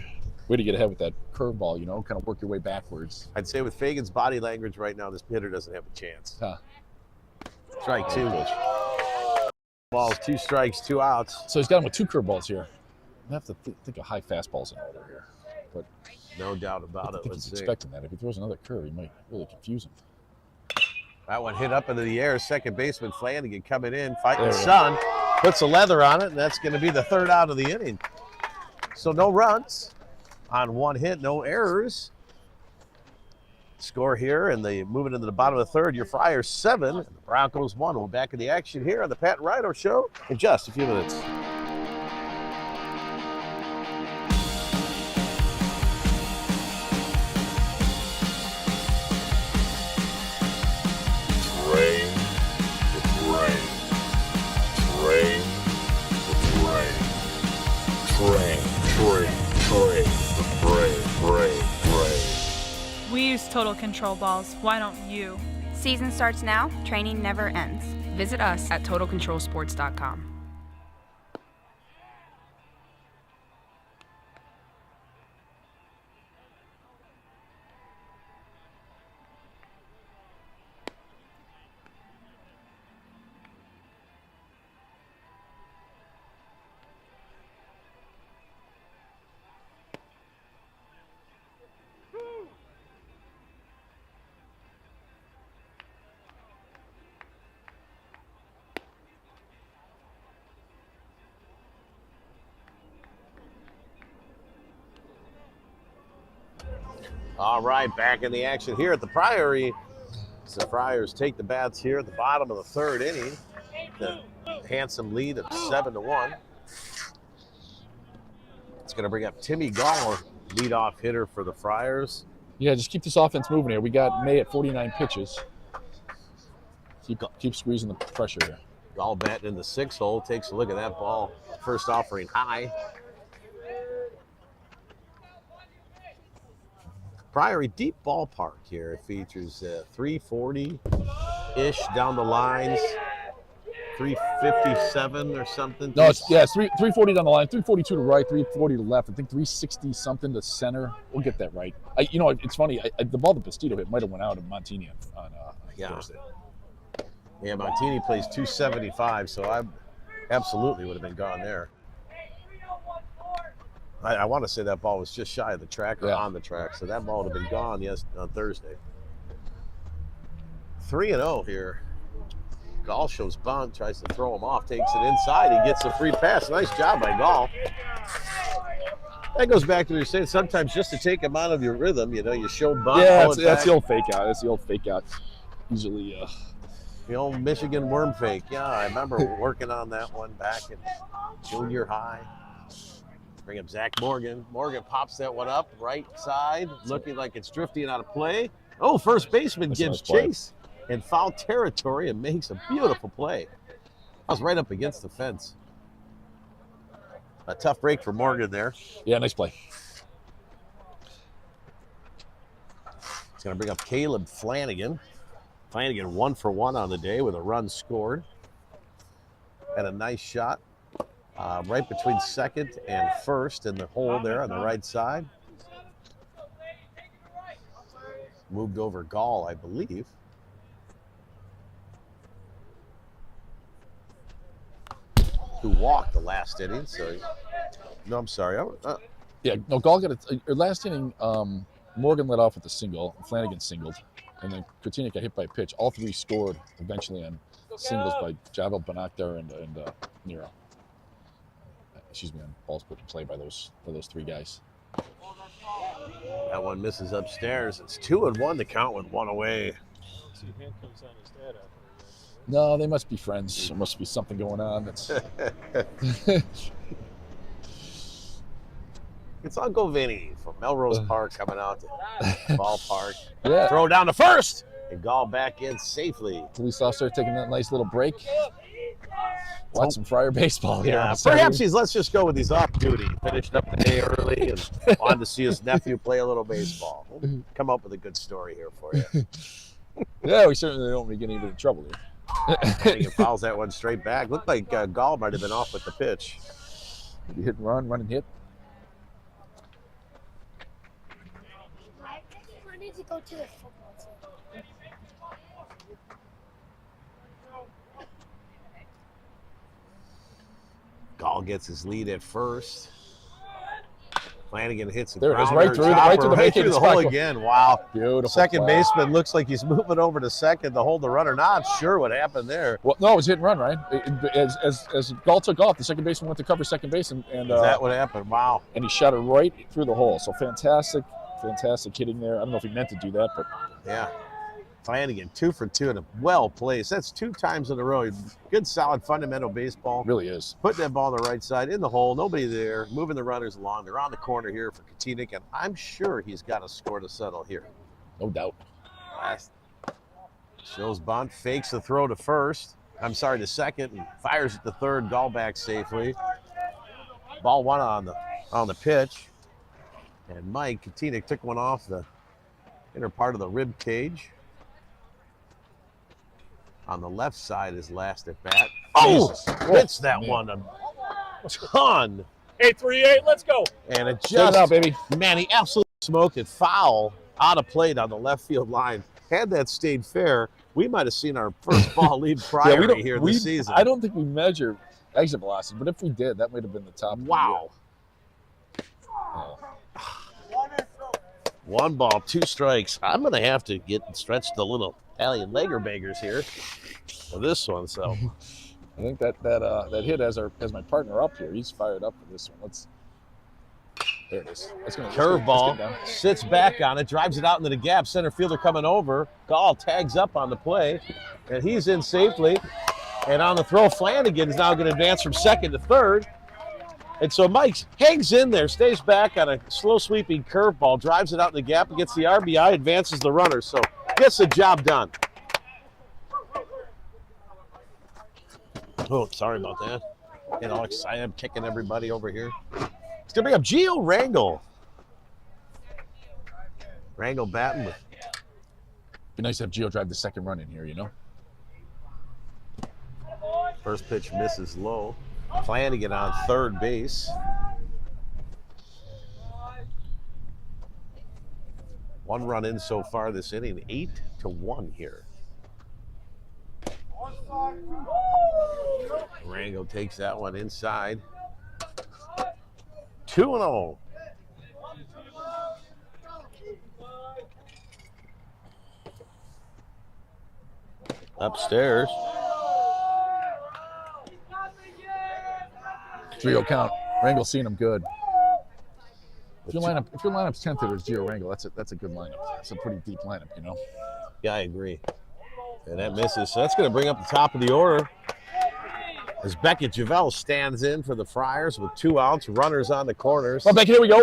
Way to get ahead with that curveball, kind of work your way backwards. I'd say with Fagan's body language right now, this hitter doesn't have a chance. Strike 2. Balls, 2 strikes, 2 outs. So he's got him with 2 curveballs here. I have to think of high fastballs in order here. But no doubt about it. I think he's expecting that. If he throws another curve, he might really confuse him. That one hit up into the air. Second baseman Flanagan coming in, fighting the sun. Puts a leather on it, and that's going to be the 3rd out of the inning. So no runs on 1 hit, no errors. Score here, and they move it into the bottom of the 3rd. Your Friars 7, and the Broncos 1. We'll be back in the action here on the Pat and Rhino Show in just a few minutes. We use Total Control balls. Why don't you? Season starts now. Training never ends. Visit us at TotalControlSports.com. All right, back in the action here at the Priory. So the Friars take the bats here at the bottom of the 3rd inning. The handsome lead of 7-1. It's going to bring up Timmy Gall, leadoff hitter for the Friars. Yeah, just keep this offense moving here. We got May at 49 pitches. Keep squeezing the pressure here. Gall batting in the 6 hole. Takes a look at that ball. First offering high. Priory deep ballpark here. It features 340-ish down the lines, 357 or something. No, it's 340 down the line, 342 to right, 340 to left. I think 360 something to center. We'll get that right. It's funny. The ball that Bastido hit might have went out of Montini on Thursday. Yeah, Montini plays 275, so I absolutely would have been gone there. I want to say that ball was just shy of the track or on the track, so that ball would have been gone on Thursday. 3-0 here. Gall shows bunt, tries to throw him off, takes it inside. He gets a free pass. Nice job by Gall. That goes back to what you're saying. Sometimes just to take him out of your rhythm, you show bunt. Yeah, that's the old fake out. That's the old fake out. Usually. The old Michigan worm fake. Yeah, I remember working on that one back in junior high. Bring up Zach Morgan. Morgan pops that one up, right side, looking like it's drifting out of play. Oh, first baseman gives chase in foul territory and makes a beautiful play. I was right up against the fence. A tough break for Morgan there. Yeah, nice play. He's going to bring up Caleb Flanagan. Flanagan 1 for 1 on the day with a run scored. Had a nice shot. Right between second and first in the hole there on the right side. moved over Gall, I believe. Who walked the last inning, so no, I'm sorry. Yeah, no, Gall got a last inning. Morgan led off with a single, Flanagan singled, and then Kretinik got hit by a pitch. All three scored eventually on singles by Javel, Banaktar, and Nero. Excuse me, on balls put in play by those three guys. That one misses upstairs. It's 2-1 to count with one away. No, they must be friends. There must be something going on. That's It's Uncle Vinny from Melrose Park coming out to ballpark. Yeah. Throw down to first and Gall back in safely. Police officer taking that nice little break. Watch some Friar baseball here. Yeah, perhaps let's just go with he's off duty. Finished up the day early and wanted to see his nephew play a little baseball. We'll come up with a good story here for you. Yeah, we certainly don't want to get anybody in trouble here. I think he fouls that one straight back. Looked like Gall might have been off with the pitch. You hit and run and hit. I need to go to the football field. Gall gets his lead at first. Flanagan hits it. There it is, right through the vacated hole spot. again. Wow. Beautiful. Second play. baseman looks like he's moving over to second to hold the runner. Not sure what happened there. Well, no, it was hit and run, right? As Gall took off, the second baseman went to cover second base, and Is that what happened? Wow. And he shot it right through the hole. So fantastic hitting there. I don't know if he meant to do that, but Yeah. Flanagan 2 for 2 and a well placed. That's 2 times in a row. Good, solid, fundamental baseball. Really is. Putting that ball on the right side in the hole. Nobody there. Moving the runners along. They're on the corner here for Kretinik, and I'm sure he's got a score to settle here. No doubt. Shows bunt, fakes the throw to first. I'm sorry, to second, and fires it to third. Gall back safely. Ball one on the pitch, and Mike Kretinik took one off the inner part of the rib cage. On the left side, his last at bat. Oh, hits that one a ton. 838, let's go. And it Shut up, just, baby. man, he absolutely smoked it foul out of plate on the left field line. Had that stayed fair, we might have seen our first ball lead Priory here this season. I don't think we measure exit velocity, but if we did, that might have been the top. Wow. One ball, 2 strikes. I'm going to have to get stretched the little Italian legger baggers here for this one. So I think that hit as my partner up here. He's fired up for this one. There it is. Curveball, sits back on it, drives it out into the gap. Center fielder coming over. Gall tags up on the play, and he's in safely. And on the throw, Flanagan is now going to advance from second to third. And so Mike hangs in there, stays back on a slow sweeping curveball, drives it out in the gap, gets the RBI, advances the runner. So gets the job done. Oh, sorry about that. Getting all excited. I'm kicking everybody over here. It's going to bring up Gio Rangel. Rangel batting with. Be nice to have Gio drive the second run in here, you know? First pitch misses low. Flanagan on third base. One run in so far this inning, 8-1 here. Rangel takes that one inside. 2-0. Upstairs. 3-0 count. Rangel's seen him good. If your lineup's 10th, there's Gio Rangel. That's a good lineup. It's a pretty deep lineup, you know. Yeah, I agree. And that misses. So that's going to bring up the top of the order. As Beckett Javel stands in for the Friars with 2 outs, runners on the corners. Well, Beckett, here we go.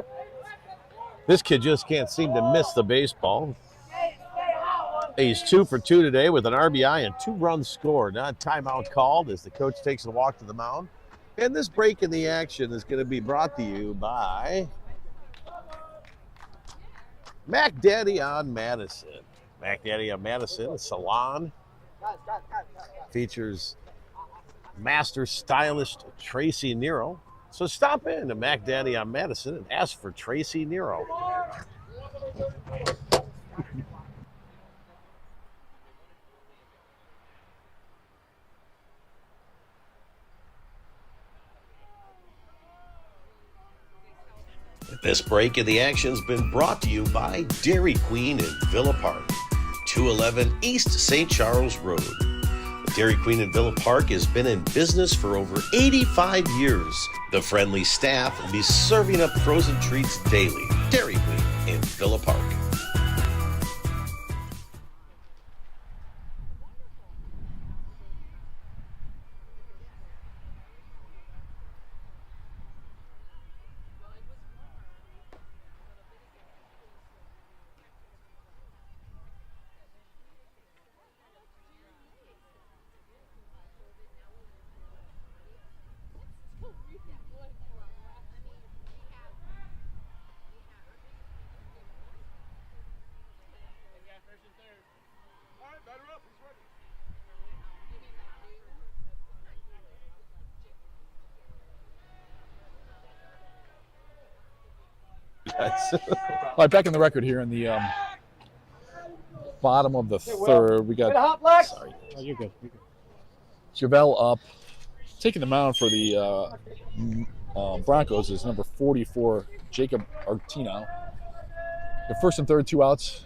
This kid just can't seem to miss the baseball. He's 2 for 2 today with an RBI and 2 runs scored. Now timeout called as the coach takes a walk to the mound. And this break in the action is going to be brought to you by Mac Daddy on Madison. Mac Daddy on Madison, a salon. Features master stylist Tracy Nero. So stop in to Mac Daddy on Madison and ask for Tracy Nero. This break in the action's been brought to you by Dairy Queen in Villa Park, 211 East St. Charles Road. The Dairy Queen in Villa Park has been in business for over 85 years. The friendly staff will be serving up frozen treats daily. Dairy Queen in Villa Park. All right, back in the record here in the bottom of the third. We got Oh, you're good. Javel up, taking the mound for the Broncos is number 44, Jacob Artino. The first and third, 2 outs.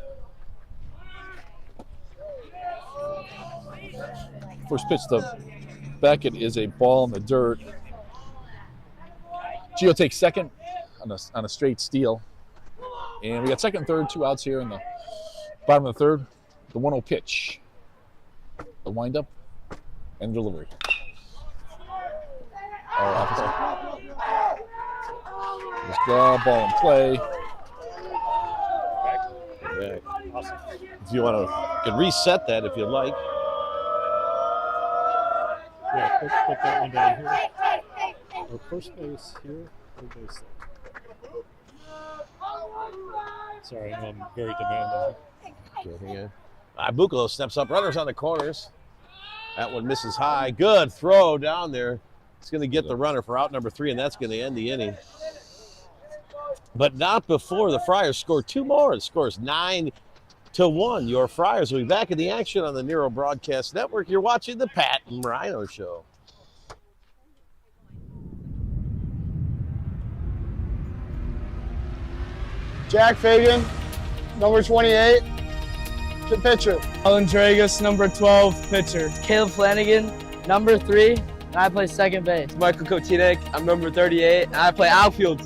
First pitch to Beckett is a ball in the dirt. Gio takes second on a straight steal. And we got second and third, 2 outs here in the bottom of the third. The 1-0 pitch. The windup and delivery. Just the ball in play. Back. Awesome. If you want to, you can reset that if you'd like. Yeah, put that one down here. Or first base here, third base there. Sorry, I know I'm very demanding. Okay, hang on. Bucalo steps up. Runners on the corners. That one misses high. Good throw down there. It's going to get the runner for out number 3, and that's going to end the inning. But not before the Friars score 2 more. It scores 9-1. Your Friars will be back in the action on the Nero Broadcast Network. You're watching the Pat and Rhino Show. Jack Fagan, number 28, the pitcher. Alan Dragus, number 12, pitcher. Caleb Flanagan, number 3, and I play second base. Michael Kotinek, I'm number 38, and I play outfield.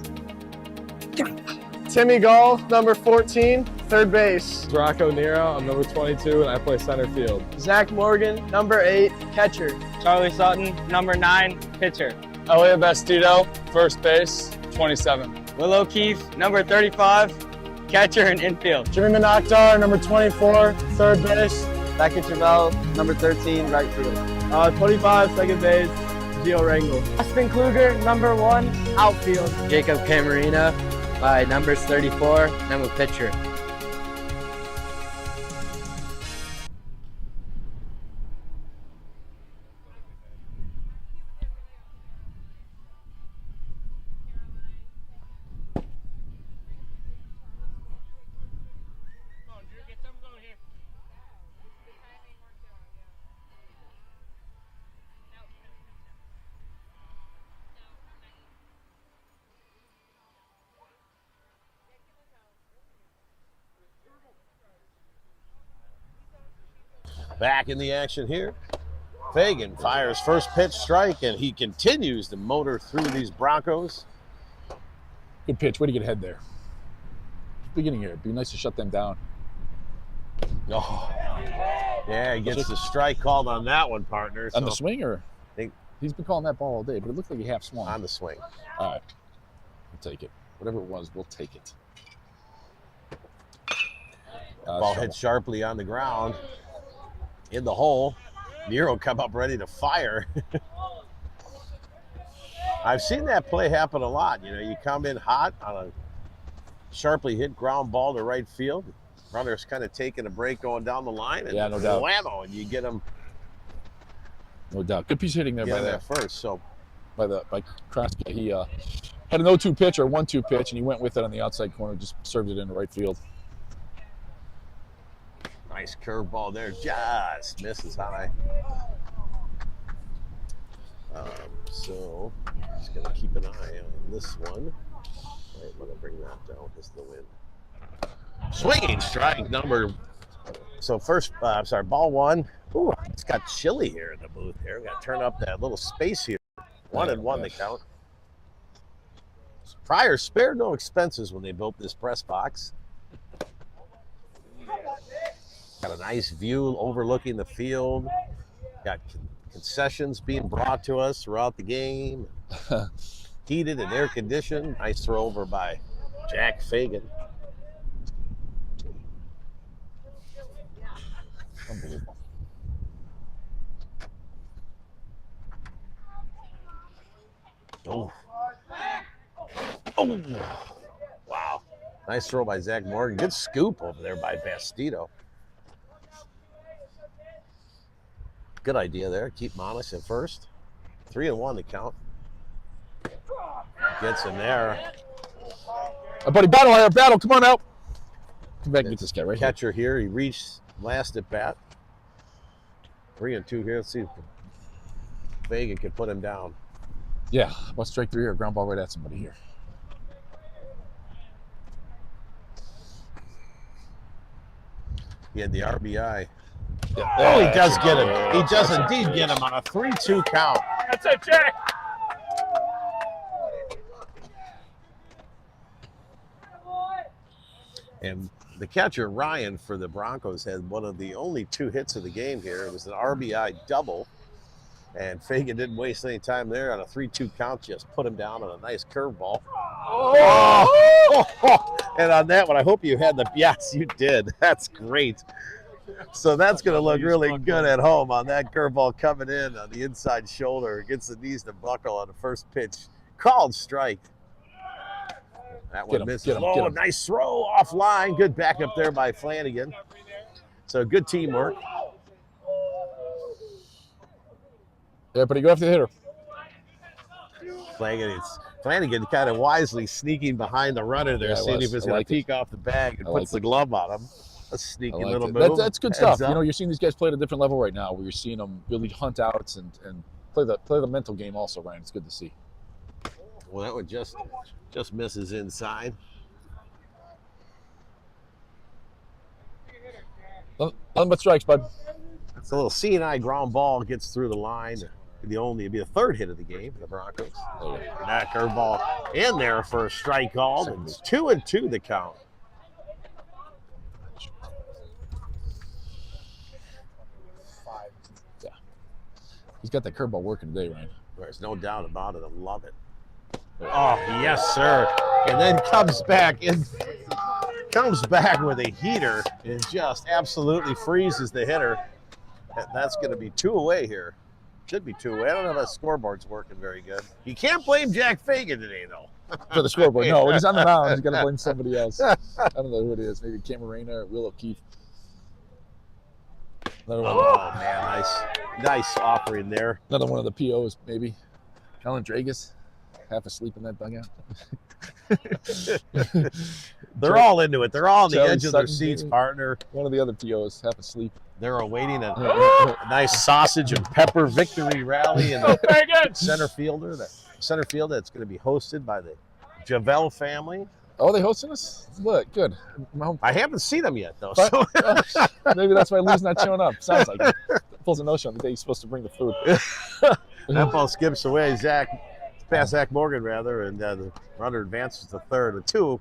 Timmy Gall, number 14, third base. Rocco Nero, I'm number 22, and I play center field. Zach Morgan, number 8, catcher. Charlie Sutton, number 9, pitcher. Elliot Bastido, first base, 27. Will O'Keefe, number 35, catcher and infield. Jimmy Monakhtar, number 24, third base. Beckett Javel, number 13, right field. 25, second base, Gio Rangel. Austin Kluger, number 1, outfield. Jacob Camarina by numbers 34, and I'm a pitcher. Back in the action here. Fagan fires first pitch strike, and he continues to motor through these Broncos. Good pitch. Way to get ahead there. Beginning here. It'd be nice to shut them down. Oh, yeah, he gets the strike called on that one, partner. On the swing, or? Think, he's been calling that ball all day, but it looked like he half swung. On the swing. All right. We'll take it. Whatever it was, we'll take it. Ball hit sharply on the ground. In the hole. Nero come up ready to fire. I've seen that play happen a lot. You know, you come in hot on a sharply hit ground ball to right field. Runner's kind of taking a break going down the line, and yeah, no doubt. Whammo, and you get him. No doubt. Good piece of hitting there by that first. So by Kraska. He had an 0-2 pitch or 1-2 pitch, and he went with it on the outside corner, just served it into right field. Nice curveball there, just misses high. So just gonna keep an eye on this one. Might want to bring that down because of the wind. Swinging strike number. So ball one. Ooh, it's got chilly here in the booth here. We got to turn up that little space here. 1-1 to count. Friar spared no expenses when they built this press box. Got a nice view overlooking the field. Got concessions being brought to us throughout the game. Heated and air conditioned. Nice throw over by Jack Fagan. Unbelievable. Oh. Oh. Wow. Nice throw by Zach Morgan. Good scoop over there by Bastido. Good idea there. Keep Monis at first. 3-1 to count. Gets him there. Buddy, battle. Come on out. Come back and get this guy right here. Catcher here. He reached last at bat. 3-2 here. Let's see if Fagan can put him down. Yeah, about strike three or ground ball right at somebody here. He had the RBI. Yeah. Oh, he does get him. He does indeed get him on a 3-2 count. That's it, Jack. And the catcher, Ryan, for the Broncos had one of the only 2 hits of the game here. It was an RBI double. And Fagan didn't waste any time there on a 3-2 count. Just put him down on a nice curveball. Oh! And on that one, I hope you had the, yes, you did. That's great. So that's going to look really good at home on that curveball coming in on the inside shoulder against the knees to buckle on the first pitch. Called strike. That one misses. Oh, nice throw offline. Good backup there by Flanagan. So good teamwork. Yeah, but he go after the hitter. Flanagan kind of wisely sneaking behind the runner there, seeing if he's going to peek off the bag and puts the glove on him. A sneaky little move. That's good stuff. You know, you're seeing these guys play at a different level right now, where you're seeing them really hunt outs and play the mental game also, Ryan. It's good to see. Well, that one just misses inside. Nothing but strikes, bud. It's a little C&I ground ball gets through the line. It'd be the 3rd hit of the game for the Broncos. That curveball in there for a strike call. It's 2-2 the count. Yeah. He's got that curveball working today, Ryan. There's no doubt about it. I love it. Oh, yes, sir. And then comes back with a heater and just absolutely freezes the hitter. That's going to be 2 away here. Should be 2 away. I don't know if that scoreboard's working very good. You can't blame Jack Fagan today, though. For the scoreboard. No, when he's on the mound, he's got to blame somebody else. I don't know who it is. Maybe Camarena or Will O'Keefe. Oh, man. Nice offering there. Another one of the POs, maybe. Colin Dragus, half asleep in that dugout. They're all into it. They're all on the edge of their seats, partner. One of the other POs, half asleep. They're awaiting a nice sausage and pepper victory rally in the center field that's going to be hosted by the Javel family. Oh, they hosting us? Look, good. I haven't seen them yet, though. So. Maybe that's why Lou's not showing up. Sounds like it. Pulls a no-show on the day he's supposed to bring the food. That ball skips away. Past Zach Morgan, rather, and the runner advances to third. With two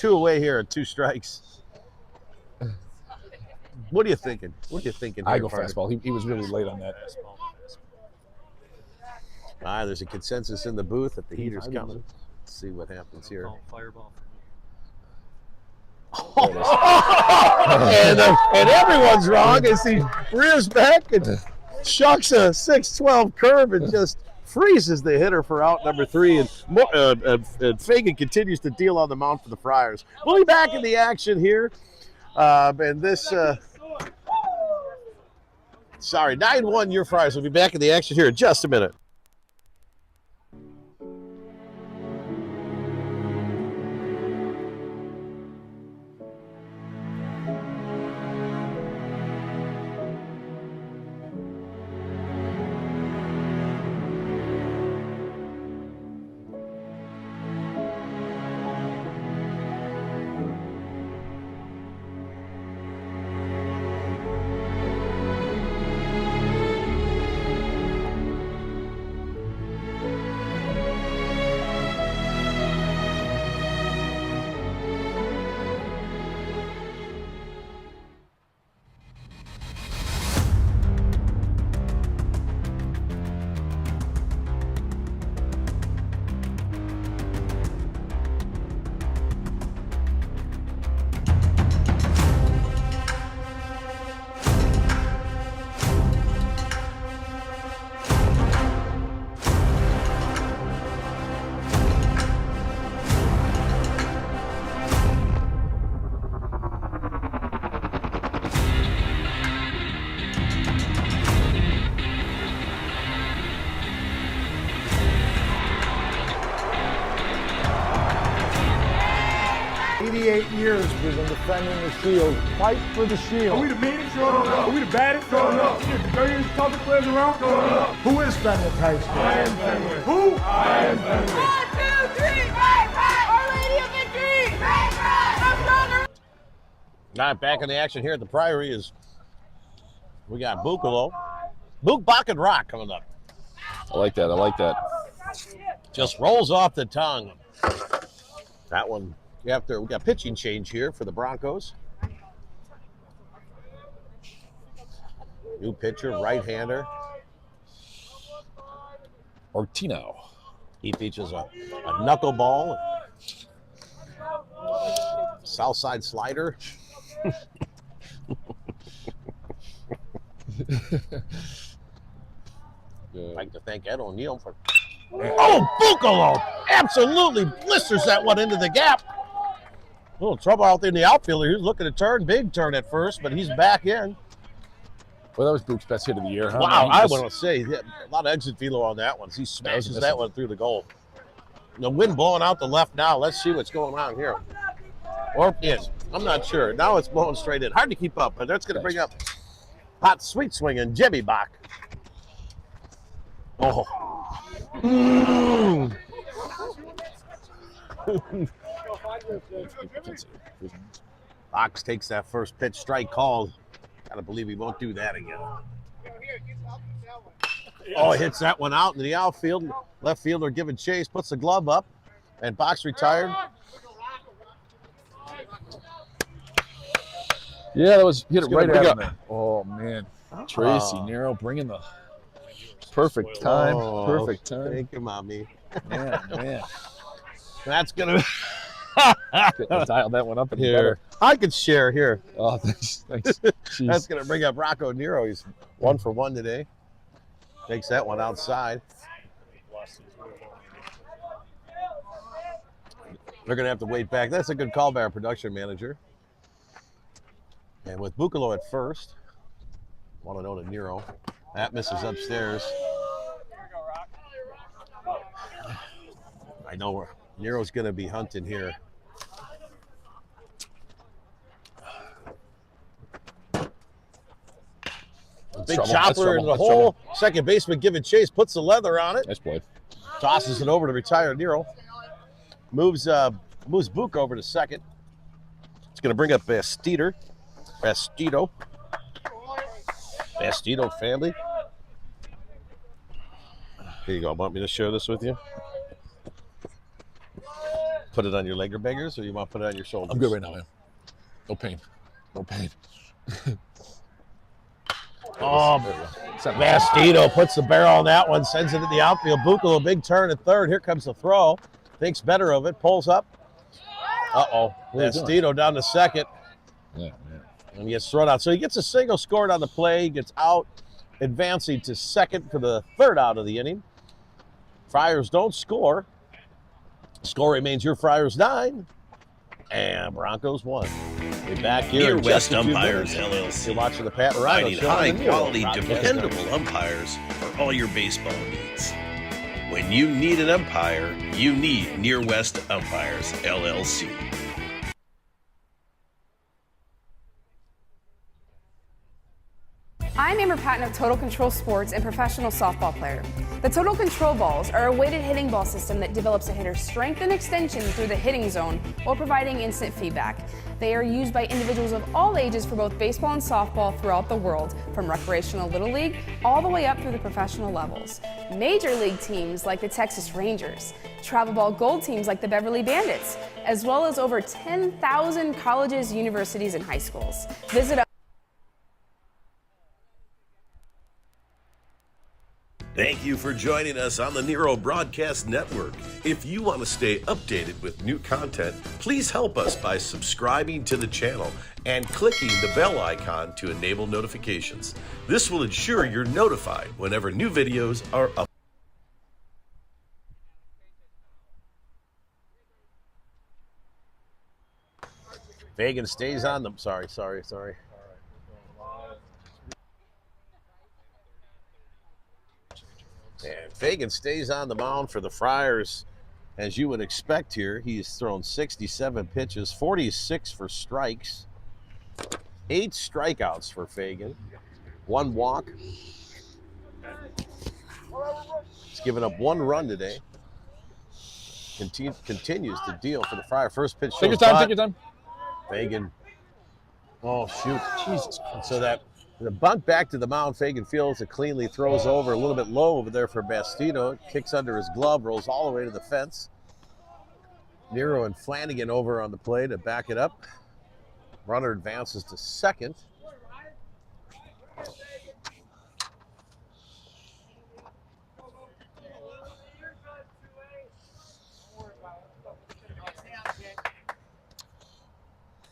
away here and 2 strikes. What are you thinking? I go fastball. He was really late on that. There's a consensus in the booth that the heater's coming. Let's see what happens here. Fireball. And everyone's wrong as he rears back and shucks a 6-12 curve and just freezes the hitter for out number 3. And Fagan continues to deal on the mound for the Friars. We'll be back in the action here. And this, 9-1 your Friars. We'll be back in the action here in just a minute. years we've been defending the shield. Fight for the shield. Are we the meanest? Are we the baddest? The dirtiest, toughest players around? Who is Fenwick High School? I am Fenwick. Who? I am Fenwick. 1, 2, 3, right, right. Our Lady of Victory. Right, right. I'm stronger. All right, back in the action here at the Priory is we got Buccolo. Book, Bach, and Rock coming up. I like that. I like that. Just rolls off the tongue. That one, we got pitching change here for the Broncos. New pitcher, right-hander. Ortino. He features a knuckleball, south side slider. I'd like to thank Ed O'Neill for. Oh, Buccolo! Absolutely blisters that one into the gap. A little trouble out there in the outfielder. He was looking to turn, big turn at first, but he's back in. Well, that was Book's best hit of the year. Huh? Wow, I want to say a lot of exit velo on that one. He smashes that one through the goal. The wind blowing out the left now. Let's see what's going on here. Or in. I'm not sure. Now it's blowing straight in. Hard to keep up, but that's going to bring up hot sweet swinging Jimmy Bach. Oh. Box takes that first pitch, strike called. Gotta believe he won't do that again. Oh, he hits that one out in the outfield. Left fielder giving chase, puts the glove up, and Box retired. Yeah, that was hit it right at him. Oh man, Tracy Nero bringing the perfect time. Perfect time. Thank you, mommy. Man. That's gonna dial that one up in here. Better. I could share here. Oh, thanks. That's gonna bring up Rocco Nero. He's 1 for 1 today. Takes that one outside. They're gonna have to wait back. That's a good call by our production manager. And with Buccolo at first, 1-0 to Nero. That misses upstairs. I know Nero's going to be hunting here. Big chopper in the hole. Second baseman giving chase, puts the leather on it. Nice play. Tosses it over to retire Nero. Moves Book over to second. It's going to bring up Bastido family. Here you go. Want me to share this with you? Put it on your leg or beggars, or you want to put it on your shoulders? I'm good right now, man. No pain. No pain. Bastido puts the barrel on that one, sends it to the outfield. Buccolo, big turn at third. Here comes the throw. Thinks better of it. Pulls up. Uh-oh. Bastido down to second. Yeah, man. And he gets thrown out. So he gets a single scored on the play. He gets out, advancing to second for the third out of the inning. Friars don't score. Score remains your Friars 9 and Broncos 1. We're back here. Near in West just a few Umpires minutes. LLC. You're watching the Pat Ryan Finding show. on the Nero high-quality, Broadcast dependable Network. umpires for all your baseball needs. When you need an umpire, you need Near West Umpires LLC. I'm Amber Patton of Total Control Sports and professional softball player. The Total Control balls are a weighted hitting ball system that develops a hitter's strength and extension through the hitting zone while providing instant feedback. They are used by individuals of all ages for both baseball and softball throughout the world, from recreational Little League all the way up through the professional levels. Major league teams like the Texas Rangers, travel ball gold teams like the Beverly Bandits, as well as over 10,000 colleges, universities, and high schools. Visit Thank you for joining us on the Nero Broadcast Network. If you want to stay updated with new content, please help us by subscribing to the channel and clicking the bell icon to enable notifications. This will ensure you're notified whenever new videos are uploaded. Fagan stays on them. Sorry. And Fagan stays on the mound for the Friars. As you would expect here, he's thrown 67 pitches, 46 for strikes, 8 strikeouts for Fagan, 1 walk. He's given up 1 run today. Continues to deal for the Friar. First pitch. Take your time, take your time. Fagan. Oh, shoot. Jesus Christ. So that the bunt back to the mound, Fagan fields it cleanly, throws over a little bit low over there for Bastido. Kicks under his glove, rolls all the way to the fence. Nero and Flanagan over on the play to back it up. Runner advances to second.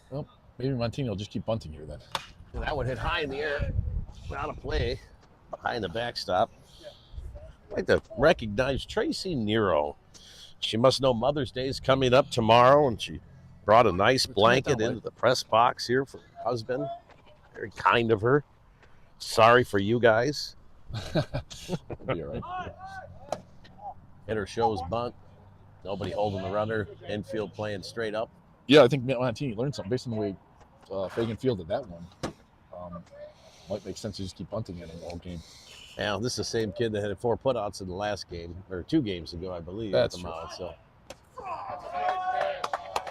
Well, maybe Montini will just keep bunting here then. And that one hit high in the air. Out of play. Behind the backstop. I'd like to recognize Tracy Nero. She must know Mother's Day is coming up tomorrow, and she brought a nice blanket into the press box here for her husband. Very kind of her. Sorry for you guys. Be all right. Hitter shows bunt. Nobody holding the runner. Infield playing straight up. Yeah, I think Montini learned something based on the way Fagan fielded that one. Might make sense to just keep bunting at him all game. Now, this is the same kid that had 4 putouts in the last game, or 2 games ago, I believe. That's at the true. mound, so.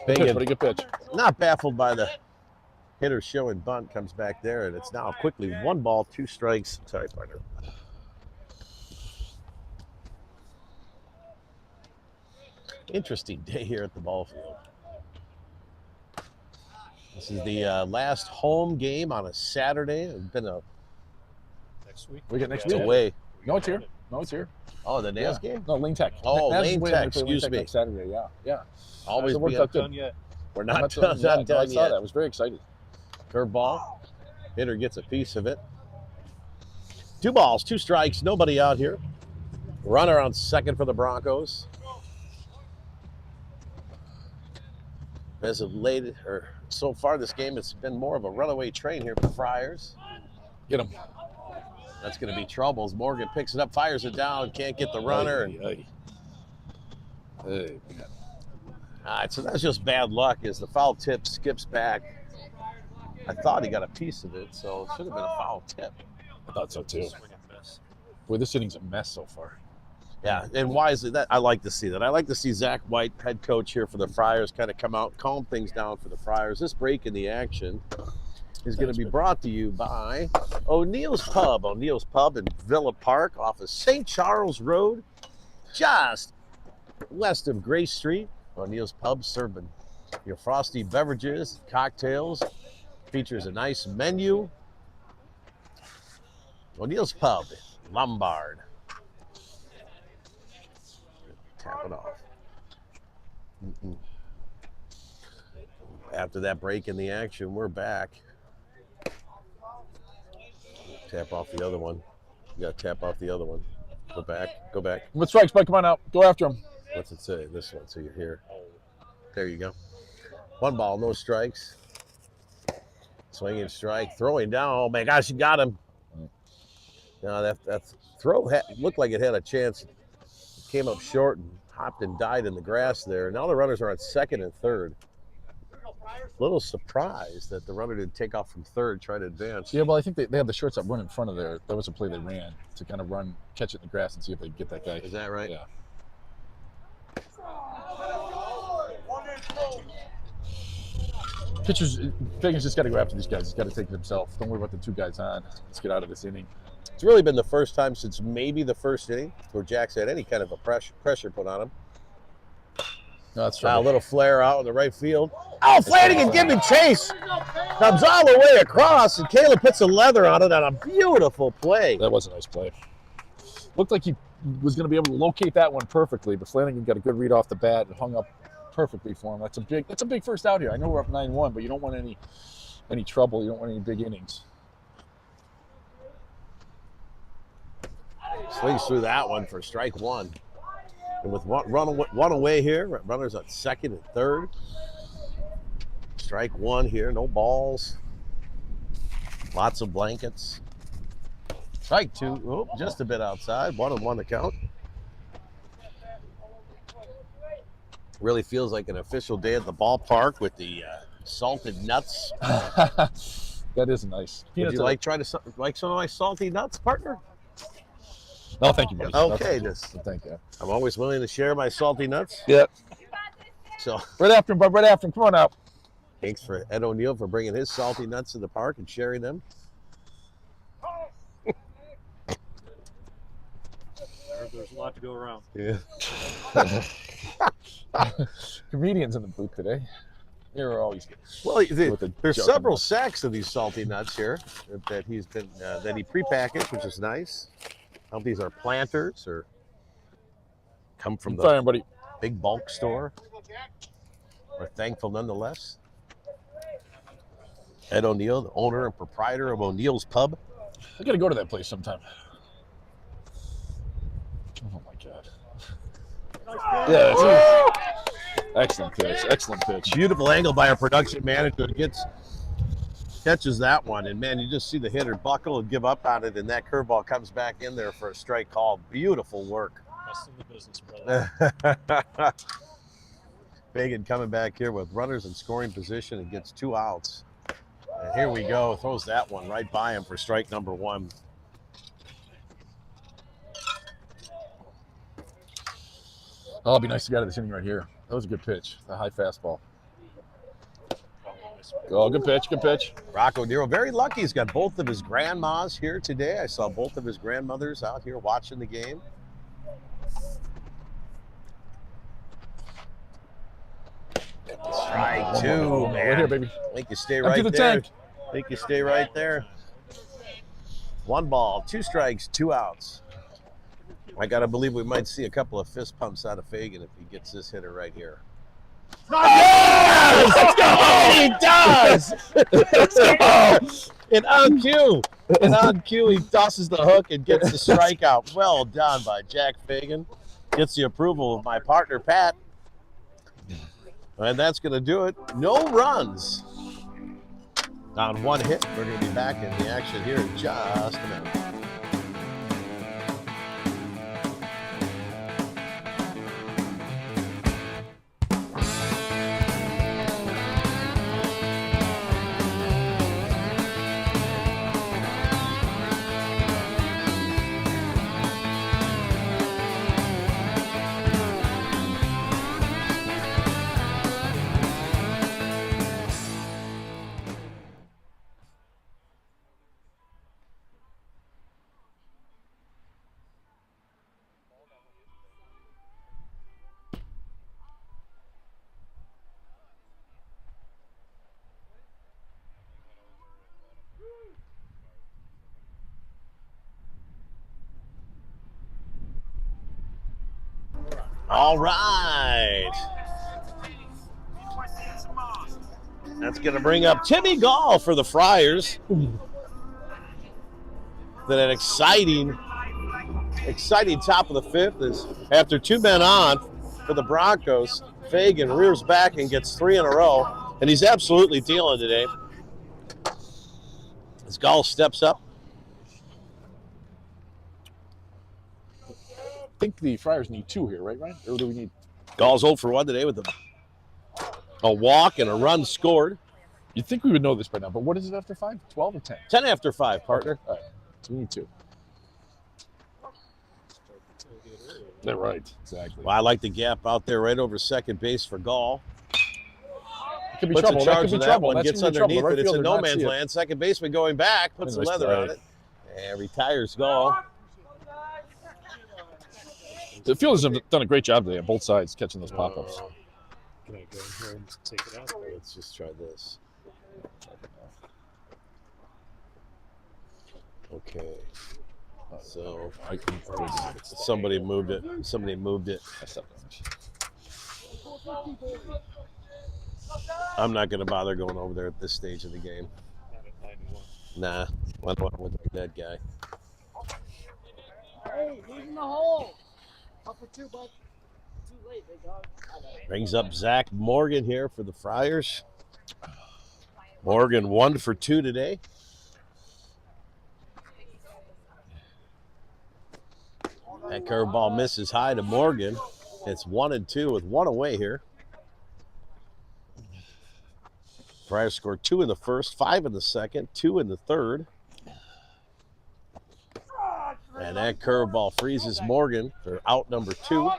Pretty good pitch. Not baffled by the hitter showing bunt, comes back there, and it's now quickly 1 ball, 2 strikes. Sorry, partner. Interesting day here at the ball field. This is the last home game on a Saturday. It's been a Next week. We get next it's week. away. No, it's here. No, it's here. Oh, the Naz game? No, Lane Tech. Oh, Naz is Lane winning. Tech, They play Lane excuse Tech me. next Saturday, yeah. Always So it worked being out good. Done yet? We're not done, No, I done saw yet. that. I was very excited. Curveball. Hitter gets a piece of it. 2 balls, 2 strikes, nobody out here. Runner on second for the Broncos. As of late, or so far this game, it's been more of a runaway train here for Friars. Get him. That's going to be trouble as Morgan picks it up, fires it down, can't get the runner. Hey, man. All right, so that's just bad luck as the foul tip skips back. I thought he got a piece of it, so it should have been a foul tip. I thought so too. Boy, this inning's a mess so far. Yeah, and why is it that? I like to see that. I like to see Zach White, head coach here for the Friars, kind of come out, calm things down for the Friars. This break in the action is going to be brought to you by O'Neill's Pub. O'Neill's Pub in Villa Park off of St. Charles Road, just west of Grace Street. O'Neill's Pub serving your frosty beverages, cocktails. Features a nice menu. O'Neill's Pub, Lombard. Tap it off. After that break in the action, we're back. Tap off the other one. You got to tap off the other one. Go back. Go back. What strikes, bud? Come on out. Go after him. What's it say? This one. So you're here. There you go. 1 ball, no strikes. Swinging strike, throwing down. Oh my gosh, you got him. Now that throw looked like it had a chance. It came up short and hopped and died in the grass there. Now the runners are on second and third. A little surprised that the runner didn't take off from third, try to advance. Yeah, well, I think they had the shortstop run in front of there. That was a play they ran to kind of catch it in the grass and see if they could get that guy. Is that right? Yeah. Pitchers, Fagan's just got to go after these guys. He's got to take it himself. Don't worry about the 2 guys on. Let's get out of this inning. It's really been the first time since maybe the first inning where Jack's had any kind of a pressure put on him. No, that's Now a right. little flare out in the right field. Oh, Flanagan giving chase. Comes all the way across, and Caleb puts a leather on it on a beautiful play. That was a nice play. Looked like he was going to be able to locate that one perfectly, but Flanagan got a good read off the bat and hung up perfectly for him. That's a big first out here. I know we're up 9-1, but you don't want any trouble. You don't want any big innings. Swings through that one for strike 1. And with one away here, runners on second and third. Strike 1 here, no balls. Lots of blankets. Strike 2, oh, just a bit outside. 1-1 to count. Really feels like an official day at the ballpark with the salted nuts. That is nice. Would you like some of my salty nuts, partner? No, thank you, buddy. Okay, thank you. I'm always willing to share my salty nuts. Yeah. So right after him, bud. Right after him. Come on out. Thanks for Ed O'Neill for bringing his salty nuts to the park and sharing them. There's a lot to go around. Yeah. Comedians in the booth today. They were always good. Well, there's several nuts. sacks of these salty nuts here that he's been that he prepackaged, which is nice. I hope these are planters or come from the Fine, buddy. big bulk store. We're thankful nonetheless. Ed O'Neill, the owner and proprietor of O'Neill's Pub. I gotta go to that place sometime. Oh my God. Yeah. Excellent pitch. Excellent pitch. Beautiful angle by our production manager. Catches that one, and man, you just see the hitter buckle and give up on it, and that curveball comes back in there for a strike call. Beautiful work. Best in the business, brother. Fagan coming back here with runners in scoring position and gets 2 outs. And here we go. Throws that one right by him for strike number 1. Oh, it'll be nice to get out of this inning right here. That was a good pitch. A high fastball. Oh, good pitch. Good pitch. Rocco Nero, very lucky. He's got both of his grandmas here today. I saw both of his grandmothers out here watching the game. Strike 2, man. Right here, baby. I think you stay Empty right the there. tank. I think you stay right there. 1 ball, 2 strikes, 2 outs. I got to believe we might see a couple of fist pumps out of Fagan if he gets this hitter right here. Yes! Let's go! He does! Let's go! And on cue, he tosses the hook and gets the strikeout. Well done by Jack Fagan. Gets the approval of my partner, Pat. And that's going to do it. No runs on 1 hit. We're going to be back in the action here in just a minute. All right. That's going to bring up Timmy Gall for the Friars. Then an exciting top of the 5th is after 2 men on for the Broncos, Fagan rears back and gets 3 in a row, and he's absolutely dealing today. As Gall steps up. I think the Friars need 2 here, right, Ryan? Or do we need? Gall's 0 for 1 today with a walk and a run scored. You'd think we would know this by now, but what is it after 5? 12 or 10? 10 after 5, partner. Okay. All right. So we need 2. They're right. Exactly. Well, I like the gap out there right over second base for Gall. It could be Puts trouble. a That charge could of be that trouble. one, That's gets gonna be underneath trouble. it. It's Right a fielder no not man's see it. land. Second baseman going back, puts the Nice leather strike. on it, and retires Gall. The fielders have done a great job today on both sides catching those pop-ups. Can I go in here and take it out? Let's just try this. Okay. So somebody moved it. Somebody moved it. I'm not going to bother going over there at this stage of the game. Nah, I don't want to with that guy. Hey, he's in the hole. Up for 2, bud. Too late, big dog. Brings up Zach Morgan here for the Friars. Morgan 1 for 2 today. That curveball misses high to Morgan. It's 1-2 with one away here. Friars scored 2 in the first, 5 in the second, 2 in the third. And that curveball freezes Morgan for out number 2.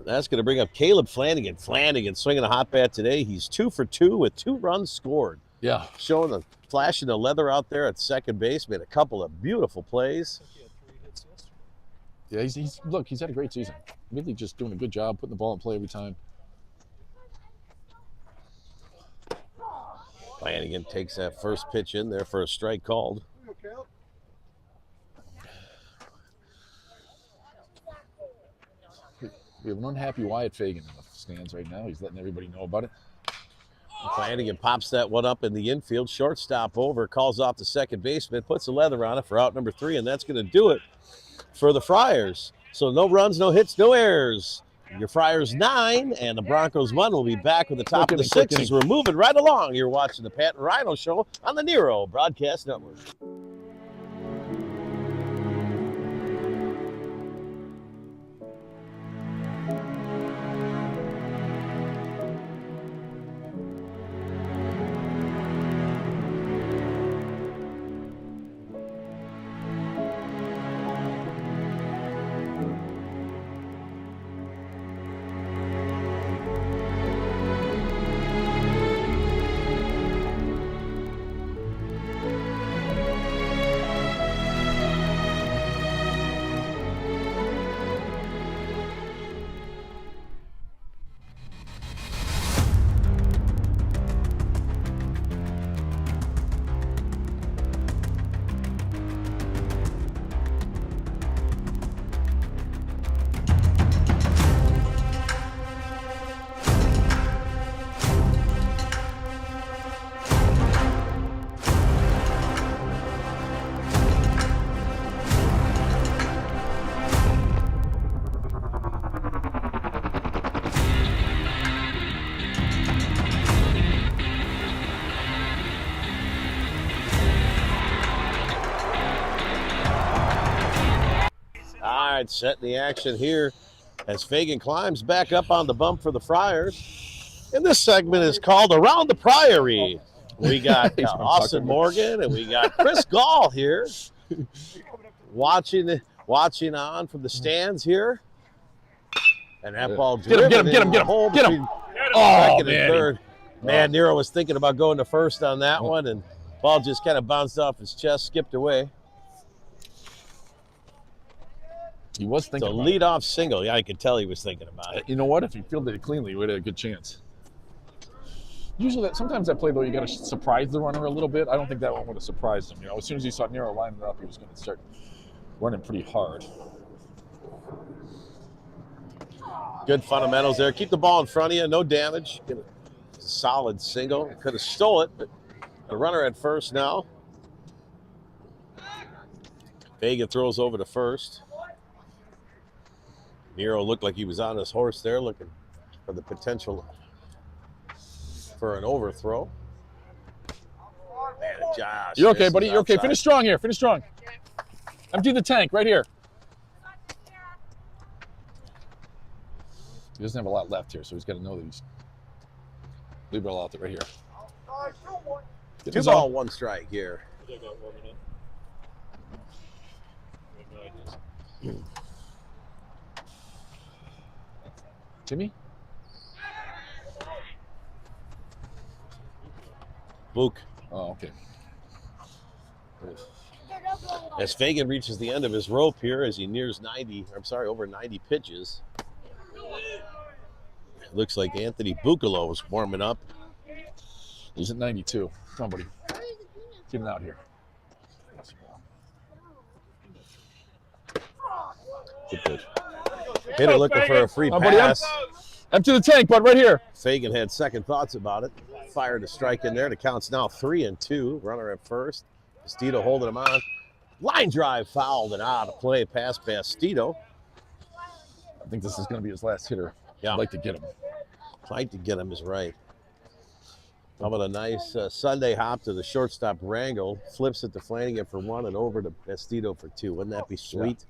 That's going to bring up Caleb Flanagan. Flanagan swinging a hot bat today. He's 2 for 2 with 2 runs scored. Yeah. Showing the flashing the leather out there at second base. Made a couple of beautiful plays. Yeah, he's had a great season. Really just doing a good job putting the ball in play every time. Flanagan takes that first pitch in there for a strike called. We have an unhappy Wyatt Fagan in the stands right now. He's letting everybody know about it. Flanagan pops that one up in the infield. Shortstop over, calls off the second baseman, puts the leather on it for out number 3, and that's going to do it for the Friars. So no runs, no hits, no errors. Your Friars 9 and the Broncos 1 will be back with the top of the 6 as we're moving right along. You're watching the Pat and Rhino Show on the Nero Broadcast Network. Setting the action here as Fagan climbs back up on the bump for the Friars. And this segment is called Around the Priory. We got Austin Morgan and we got Chris Gall here watching on from the stands here. And that ball get him. Oh, man. Third. Man, Nero was thinking about going to first on that one, and ball just kind of bounced off his chest, skipped away. He was thinking about it. Lead-off single. Yeah, I could tell he was thinking about it. You know what? If he fielded it cleanly, he would have a good chance. Usually, sometimes that play, though, you got to surprise the runner a little bit. I don't think that one would have surprised him. You know, as soon as he saw Nero line it up, he was going to start running pretty hard. Good fundamentals there. Keep the ball in front of you. No damage. Get a solid single. Could have stole it, but the runner at first now. Vega throws over to first. Nero looked like he was on his horse there, looking for the potential for an overthrow. Man, Josh. You're okay, buddy. You're okay. Finish strong here. Finish strong. Empty the tank right here. He doesn't have a lot left here, so he's got to know that he's liberal out there right here. 2 ball, 1 strike here. Jimmy? Book. Oh, okay. As Fagan reaches the end of his rope here as he nears over 90 pitches. Looks like Anthony Buccolo is warming up. He's at 92. Come on, buddy. Get him out here. Good pitch. Hitter looking for a free pass. Empty the tank, bud, right here. Fagan had second thoughts about it. Fired a strike in there. The count's now 3-2. Runner at first. Bastido holding him on. Line drive fouled and out of play. Pass Bastido. I think this is going to be his last hitter. Yeah. I'd like to get him. Like to get him is right. How about a nice Sunday hop to the shortstop Wrangle, flips it to Flanagan for 1 and over to Bastido for 2. Wouldn't that be sweet? Yeah.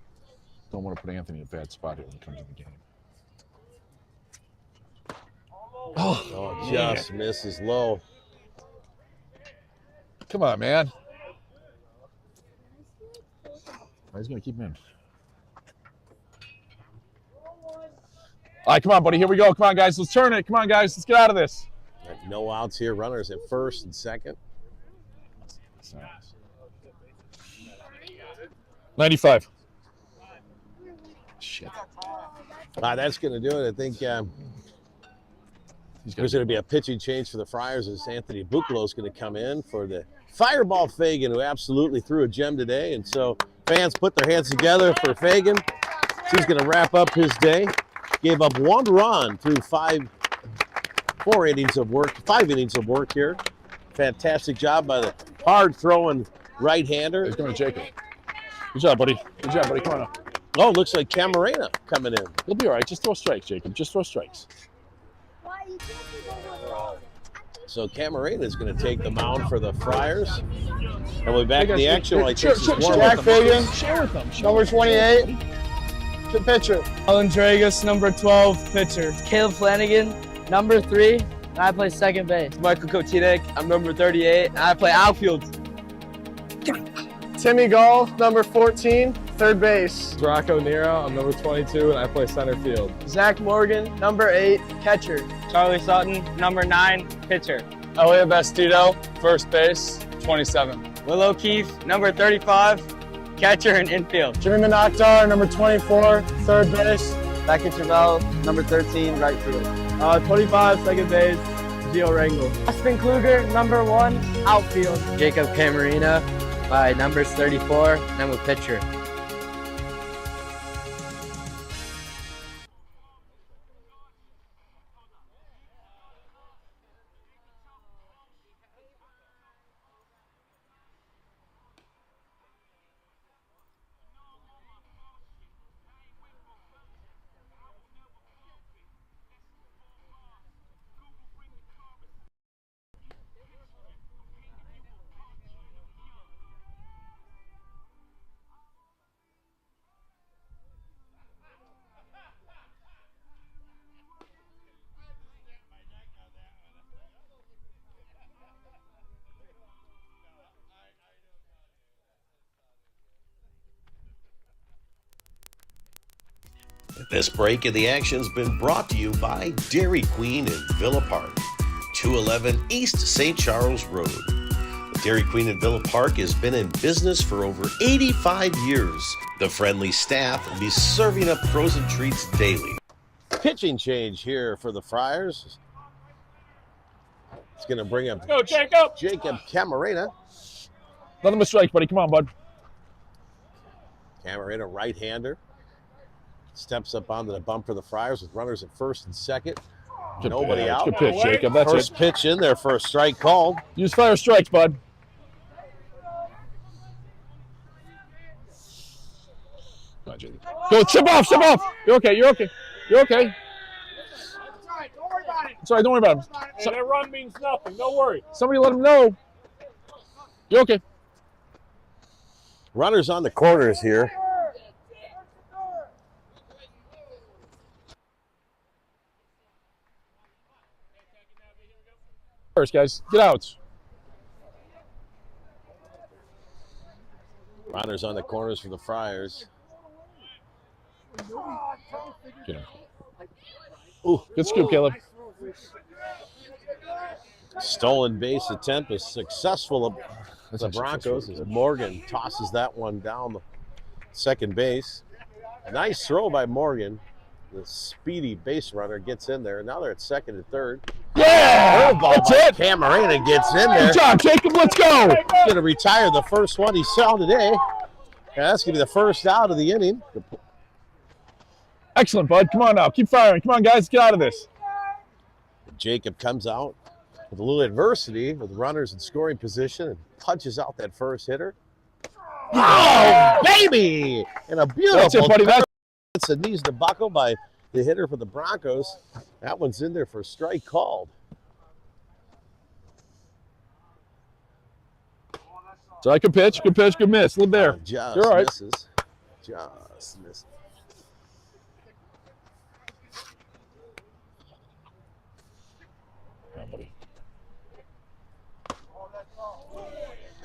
Don't want to put Anthony in a bad spot here when it comes to the game. Oh, just misses low. Come on, man. He's going to keep him in. All right, come on, buddy. Here we go. Come on, guys. Let's turn it. Come on, guys. Let's get out of this. No outs here. Runners at first and second. 95. Shit. That's going to do it. I think there's going to be a pitching change for the Friars as Anthony Bucalo is going to come in for the Fireball Fagan, who absolutely threw a gem today. And so fans put their hands together for Fagan. He's going to wrap up his day. Gave up 1 run through 5 innings of work here. Fantastic job by the hard-throwing right-hander. He's going to Jacob. Good job, buddy. Good job, buddy. Come on up. Oh, looks like Camarena coming in. He'll be all right. Just throw strikes, Jacob. Just throw strikes. So Camarena is going to take the mound for the Friars. And we'll be back in the action while he takes his warm-up. Jack Fagan, Share with them. number 28, the pitcher. Alan Dragus, number 12, pitcher. Caleb Flanagan, number 3, and I play second base. Michael Kotinek, I'm number 38, and I play outfield. Timmy Gall, number 14, third base. Rocco Nero, I'm number 22, and I play center field. Zach Morgan, number 8, catcher. Charlie Sutton, number 9, pitcher. Elliot Bastido, first base, 27. Willow Keefe, number 35, catcher and infield. Jimmy Monakhtar, number 24, third base. Beckett Travell, number 13, right field. 25, second base, Gio Wrangle. Austin Kluger, number 1, outfield. Jacob Camarena by numbers 34, and I'm a pitcher. This break in the action's been brought to you by Dairy Queen in Villa Park, 211 East St. Charles Road. The Dairy Queen in Villa Park has been in business for over 85 years. The friendly staff will be serving up frozen treats daily. Pitching change here for the Friars. It's going to bring up Jacob Camarena. Let him a strike, buddy. Come on, bud. Camarena, right-hander. Steps up onto the bump for the Friars with runners at first and second. Nobody out. Good pitch, Jacob. That's First pitch in there for a strike called. Use fire strikes, bud. Go, chip off, chip off. You're okay, you're okay. You're okay. Don't worry about it. It's all right, don't worry about him. Hey, that run means nothing. Don't worry. Somebody let him know. You're okay. Runners on the corners here. First, guys, get out. Runners on the corners for the Friars. Get him. Ooh, good scoop, Caleb. Stolen base attempt is successful of the Broncos as Morgan tosses that one down the second base. Nice throw by Morgan. The speedy base runner gets in there. Now they're at second and third. Yeah! That's it. Camarena gets in there. Good job, Jacob. Let's go. He's going to retire the first one he saw today. Yeah, that's going to be the first out of the inning. Excellent, bud. Come on now. Keep firing. Come on, guys. Get out of this. Jacob comes out with a little adversity with runners in scoring position and punches out that first hitter. Oh, baby! And a beautiful That's it, buddy. It's a knees to buckle by the hitter for the Broncos. That one's in there for a strike called. So I could pitch, good miss. Live there. Just You're all right. misses. Just misses.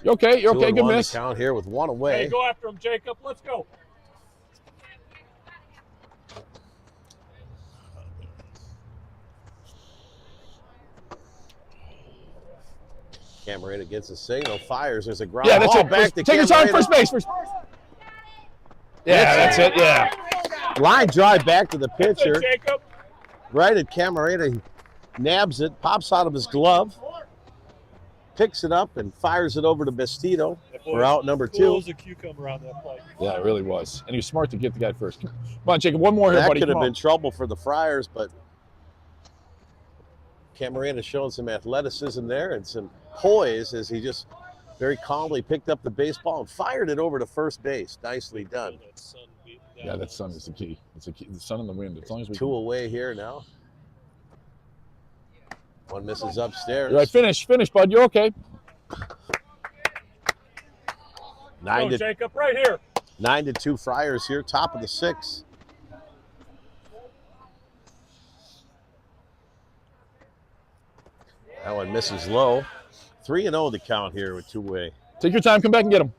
You're okay. You're okay. Good miss. Count here with one away. Hey, go after him, Jacob. Let's go. Camarena gets a signal, fires. There's a ground that's ball it. back to Take your time, first base. Yeah, that's it. Yeah. Line drive back to the pitcher. Jacob. Right at Camarena. He nabs it, pops out of his glove, picks it up, and fires it over to Bestito for out number 2. Cool as a cucumber on that play. Yeah, it really was. And he was smart to get the guy first. Come on, Jacob. One more here, That buddy. could have Come been on. trouble for the Friars, but Camarena showing some athleticism there and some poise as he just very calmly picked up the baseball and fired it over to first base. Nicely done. Yeah, that sun is the key. It's the key. The sun and the wind. As long as we 2 away here now. One misses upstairs. You're right. Finish, bud. You're okay. 9 to Jacob, right here. 9-2 Friars here, top of the 6th. That one misses low. 3-0 the count here with 2 away. Take your time. Come back and get him.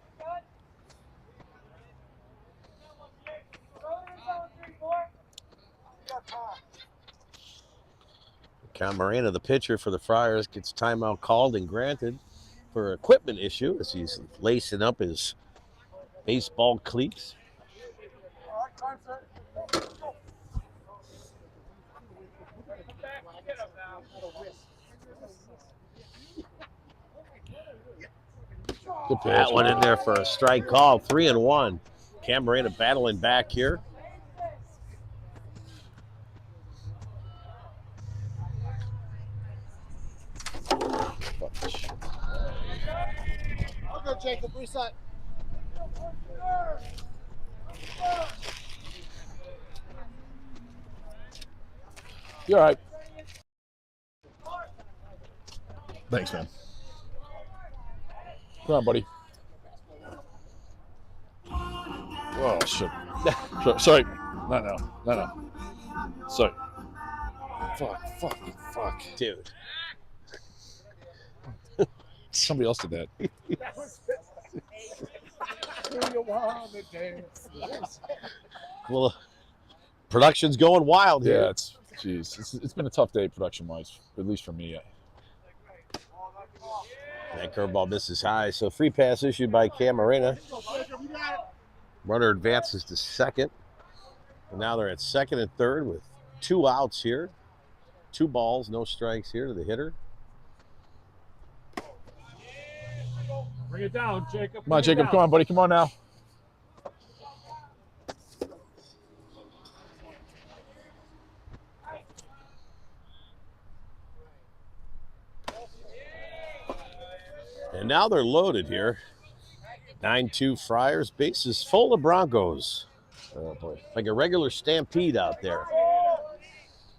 Camarena, the pitcher for the Friars, gets timeout called and granted for equipment issue as he's lacing up his baseball cleats. That one in there for a strike call. 3-1. Camarena battling back here. I'll go, Jacob. Reset. You're all right. Thanks, man. Come on, buddy. Oh, shit. Sorry. No. Sorry. Fuck. Dude. Somebody else did that. Well, production's going wild here. Yeah, it's been a tough day production-wise, at least for me. That curveball misses high, so free pass issued by Camarena. Runner advances to second. And now they're at second and third with 2 outs here. 2 balls, no strikes here to the hitter. Bring it down, Jacob. Come on, Jacob. Come on, buddy. Come on now. And now they're loaded here. 9-2 Friars. Bases full of Broncos. Oh boy, like a regular stampede out there.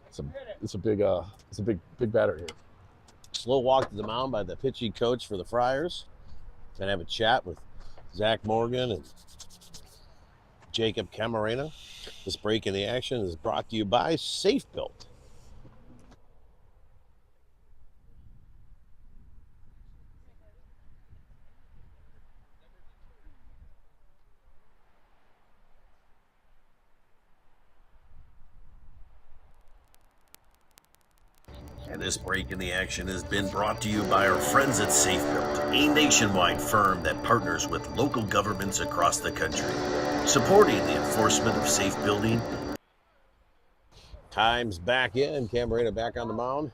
It's a big batter here. Slow walk to the mound by the pitching coach for the Friars. Gonna have a chat with Zach Morgan and Jacob Camarena. This break in the action is brought to you by Safe Built. And this break in the action has been brought to you by our friends at Safe Built, a nationwide firm that partners with local governments across the country, supporting the enforcement of safe building. Time's back in. Camarena back on the mound.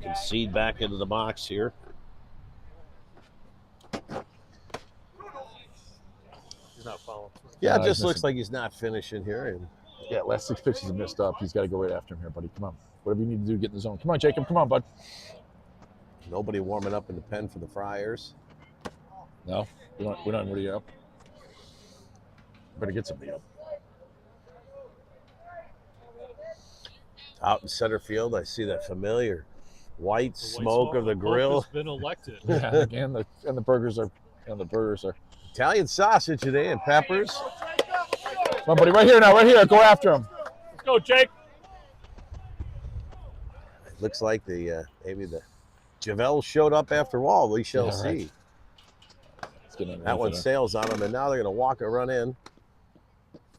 Concede back into the box here. He's not following. Yeah, it just looks like he's not finishing here. And yeah, last 6 pitches are missed up. He's got to go right after him here, buddy. Come on. Whatever you need to do, get in the zone. Come on, Jacob. Come on, bud. Nobody warming up in the pen for the Friars. No, we're not ready up. Better get some deal. Out in center field, I see that familiar white smoke of the Hope grill. has been elected. Yeah, and the burgers are Italian sausage today and peppers. Come on, buddy, right here now, right here. Go after him. Let's go, Jake. It looks like maybe the Javel showed up after all. We shall see. Right. That one sails on them, and now they're going to walk a run in.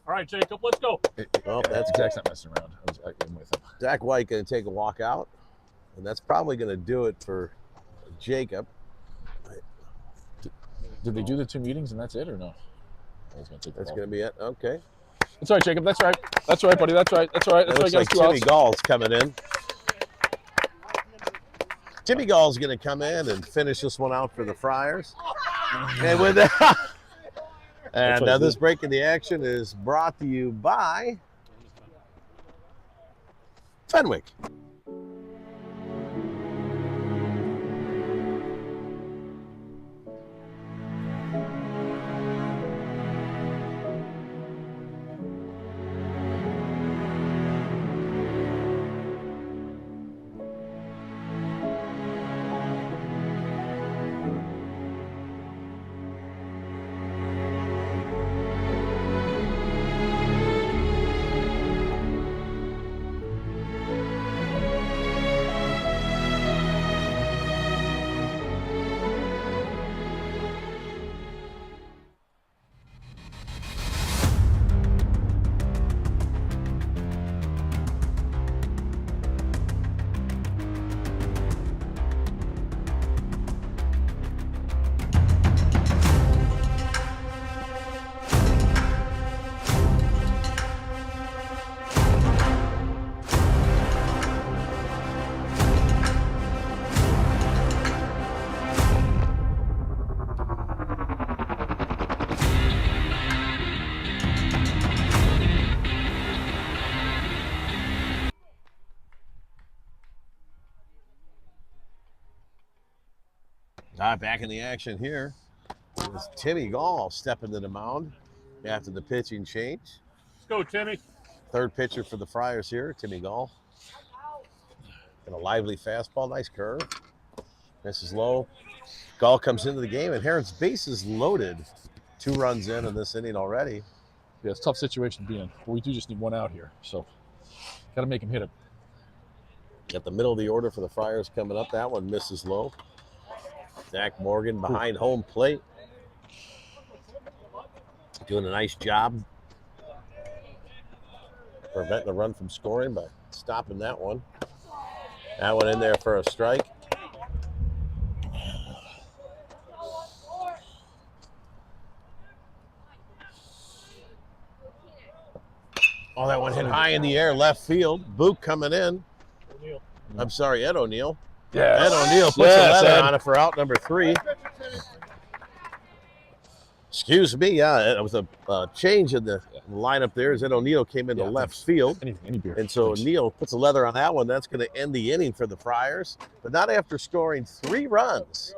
All right, Jacob, let's go. Oh, that's Zach's not messing around. I'm with him. Zach White going to take a walk out, and that's probably going to do it for Jacob. Did they do the 2 meetings and that's it, or no? That's going to be it. Okay. That's all right, Jacob. That's right. That's all right, buddy. That's right. That's all right. It looks like Timmy Gall's coming in. Timmy Gall's going to come in and finish this one out for the Friars. And with that, and this break in the action is brought to you by Fenwick. Back in the action here. It's Timmy Gall stepping to the mound after the pitching change. Let's go, Timmy. Third pitcher for the Friars here, Timmy Gall. And a lively fastball, nice curve. Misses low. Gall comes into the game, and Heron's base is loaded. 2 runs in this inning already. Yeah, it's a tough situation to be in. But we do just need 1 out here, so got to make him hit it. Got the middle of the order for the Friars coming up. That one misses low. Zach Morgan behind home plate. Doing a nice job preventing the run from scoring by stopping that one. That one in there for a strike. Oh, that one hit high in the air, left field. Book coming in. I'm sorry, Ed O'Neill. Yes. Ed O'Neill puts a leather on it for out number 3. Excuse me, it was a change in the lineup there as Ed O'Neill came into left field. Any beer. And so O'Neill puts a leather on that one. That's going to end the inning for the Friars, but not after scoring 2 runs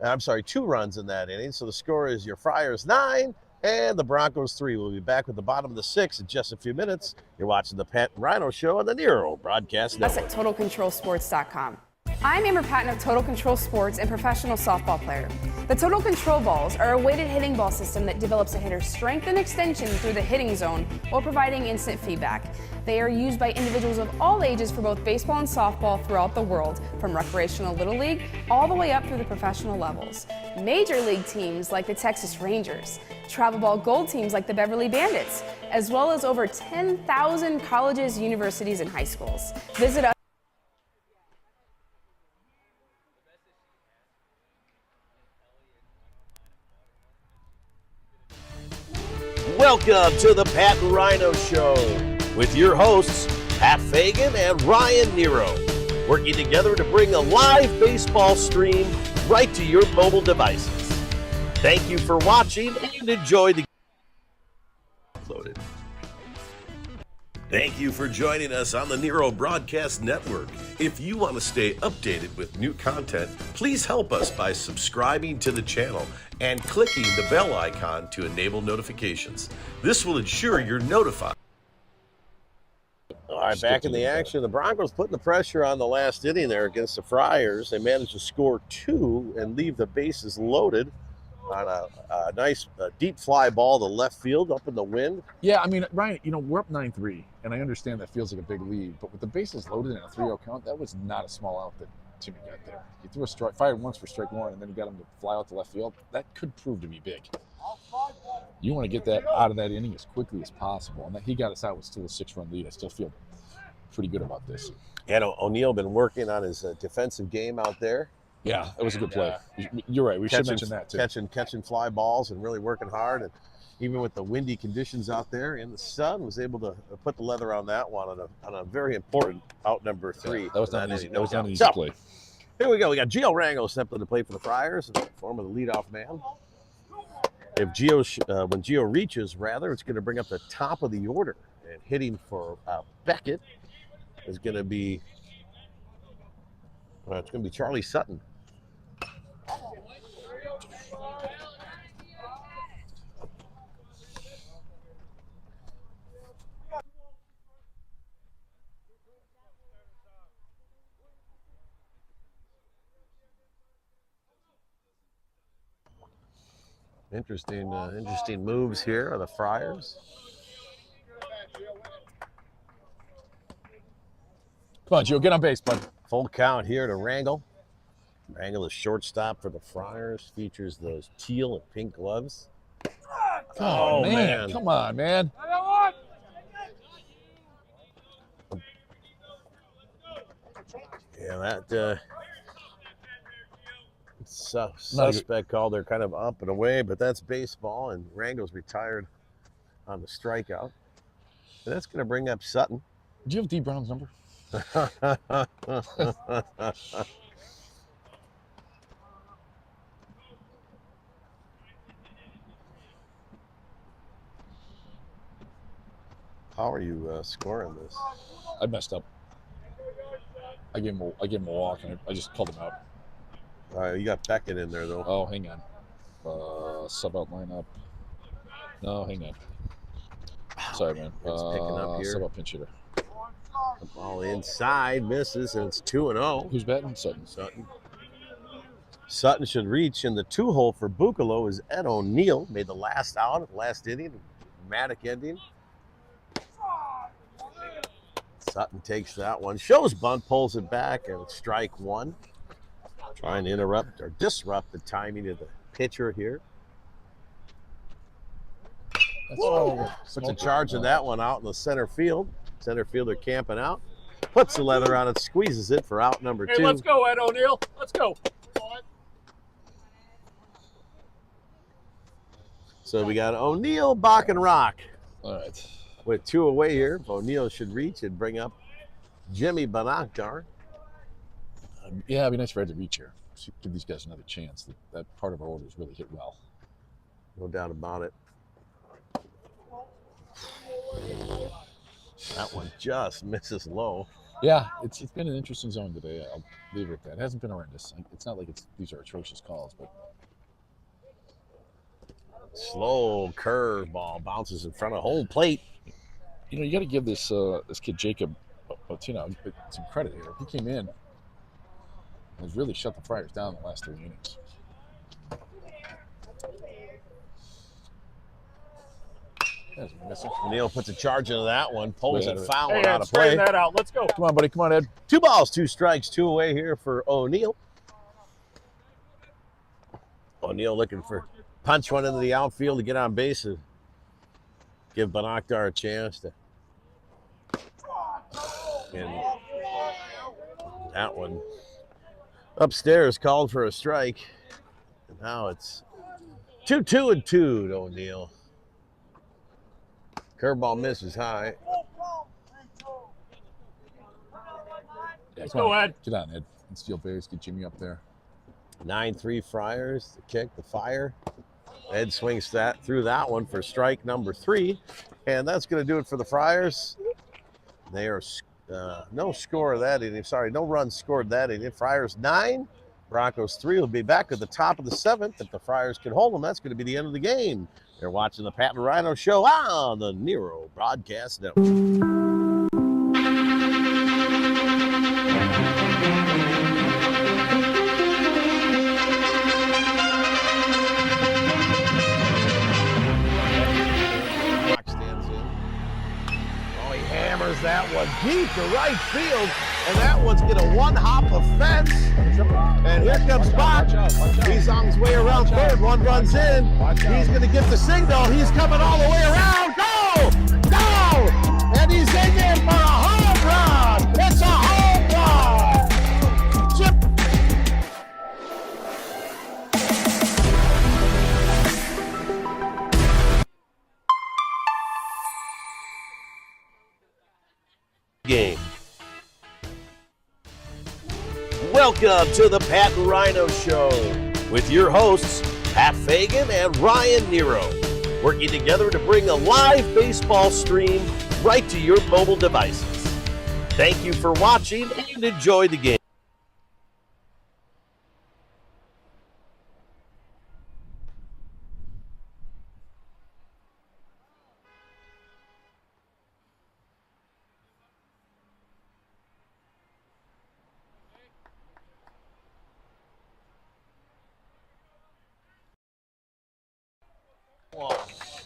in that inning. So the score is your Friars 9 and the Broncos 3. We'll be back with the bottom of the 6 in just a few minutes. You're watching the Pat and Rhino Show on the Nero Broadcast Network. Us at TotalControlSports.com. I'm Amber Patton of Total Control Sports and professional softball player. The Total Control balls are a weighted hitting ball system that develops a hitter's strength and extension through the hitting zone while providing instant feedback. They are used by individuals of all ages for both baseball and softball throughout the world, from recreational Little League all the way up through the professional levels. Major league teams like the Texas Rangers, travel ball gold teams like the Beverly Bandits, as well as over 10,000 colleges, universities, and high schools. Visit us. Welcome to the Pat and Rhino Show with your hosts, Pat Fagan and Ryan Nero, working together to bring a live baseball stream right to your mobile devices. Thank you for watching and enjoy the loaded. Thank you for joining us on the Nero Broadcast Network. If you want to stay updated with new content, please help us by subscribing to the channel and clicking the bell icon to enable notifications. This will ensure you're notified. All right, back in the action. The Broncos putting the pressure on the last inning there against the Friars. They managed to score 2 and leave the bases loaded on a nice deep fly ball to left field up in the wind. Yeah, I mean, Ryan, we're up 9-3, and I understand that feels like a big lead, but with the bases loaded and a 3-0 count, that was not a small out that Timmy got there. He threw a strike, fired once for strike one, and then he got him to fly out to left field. That could prove to be big. You want to get that out of that inning as quickly as possible, and that he got us out with still a 6-run lead. I still feel pretty good about this. And O'Neill been working on his defensive game out there. Yeah, that was a good play. You're right. We should mention that too. Catching fly balls and really working hard. And even with the windy conditions out there in the sun, was able to put the leather on that one on a very important out number 3. Yeah, that was not easy. That was not an easy play. Here we go. We got Gio Rango stepped in to play for the Friars in the form of the leadoff man. If when Gio reaches, it's going to bring up the top of the order. And hitting for Beckett is going to be it's going to be Charlie Sutton. Interesting moves here of the Friars. Come on, Gio, get on base, bud. Full count here to Rangel. Rangel is shortstop for the Friars. Features those teal and pink gloves. Oh, man. Come on, man. Yeah, that suspect call. They're kind of up and away, but that's baseball, and Rangel's retired on the strikeout. And that's going to bring up Sutton. Do you have D. Brown's number? How are you scoring this? I messed up. I gave him a walk, and I just called him out. All right, you got Beckett in there, though. Oh, hang on. Sub out lineup. No, hang on. Sorry, man. It's picking up here. Sub out pinch hitter. The ball inside, misses, and it's 2-0. Who's batting? Sutton. Sutton should reach in the 2-hole for Buccalo as Ed O'Neill made the last out of the last inning. Dramatic ending. Sutton takes that one. Shows bunt, pulls it back, and strike one. Trying to interrupt or disrupt the timing of the pitcher here. Puts a charge of that one out in the center field. Center fielder camping out. Puts the leather on it, squeezes it for out number 2. Hey, let's go, Ed O'Neill. Let's go. So we got O'Neill, Bach, and Rock. All right. With 2 away here, O'Neill should reach and bring up Jimmy Bonakdar. Yeah, it'd be nice for Ed to reach here. Give these guys another chance. That part of our order is really hit well. No doubt about it. That one just misses low. Yeah, it's been an interesting zone today. I'll leave it at that. It hasn't been horrendous. It's not like these are atrocious calls, but slow curve ball bounces in front of home plate. You got to give this kid Jacob Montini some credit here. He came in and has really shut the Friars down in the last 3 innings. O'Neill puts a charge into that one, pulls it foul hey, out of play. That out. Let's go. Come on, buddy. Come on, Ed. 2 balls, 2 strikes, 2 away here for O'Neill. O'Neill looking for punch one into the outfield to get on base and give Bonakdar a chance to. And that one upstairs called for a strike. And now it's 2-2-2 to O'Neill. Curveball misses high. Yeah, Let's go, Ed. Get on, Ed. And steal base. Get Jimmy up there. 9-3 Friars. The kick, the fire. Ed swings that through that one for strike number 3. And that's going to do it for the Friars. They are no score that inning. Sorry, no runs scored that inning. Friars 9, Broncos 3. Will be back at the top of the 7th. If the Friars can hold them, that's going to be the end of the game. They're watching the Pat and Rhino Show on the Nero Broadcast Network. Hammers that one deep to right field, and that one's gonna one-hop the fence. And here comes Bach. He's on his way around third. One runs in. He's gonna get the signal. He's coming all the way around. Go! Go! And he's in there for a home run. It's a home run. Chip. Game. Welcome to the Pat and Rhino Show with your hosts, Pat Fagan and Ryan Nero, working together to bring a live baseball stream right to your mobile devices. Thank you for watching and enjoy the game.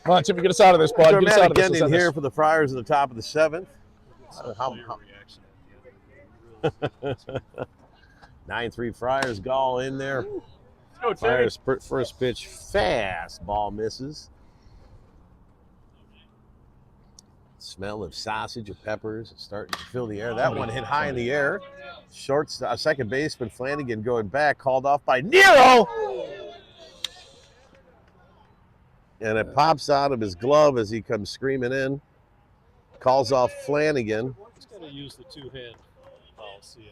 Come on, Timmy, get us out of this, bud. Get us out of this. Getting in here for the Friars at the top of the 7th. 9-3 Friars, Gall in there. Go, Friars first pitch, fast ball misses. Smell of sausage or peppers is starting to fill the air. That one hit high in the air. Second baseman Flanagan going back, called off by Nero. And it pops out of his glove as he comes screaming in. Calls off Flanagan. He's got to use the two-hand policy.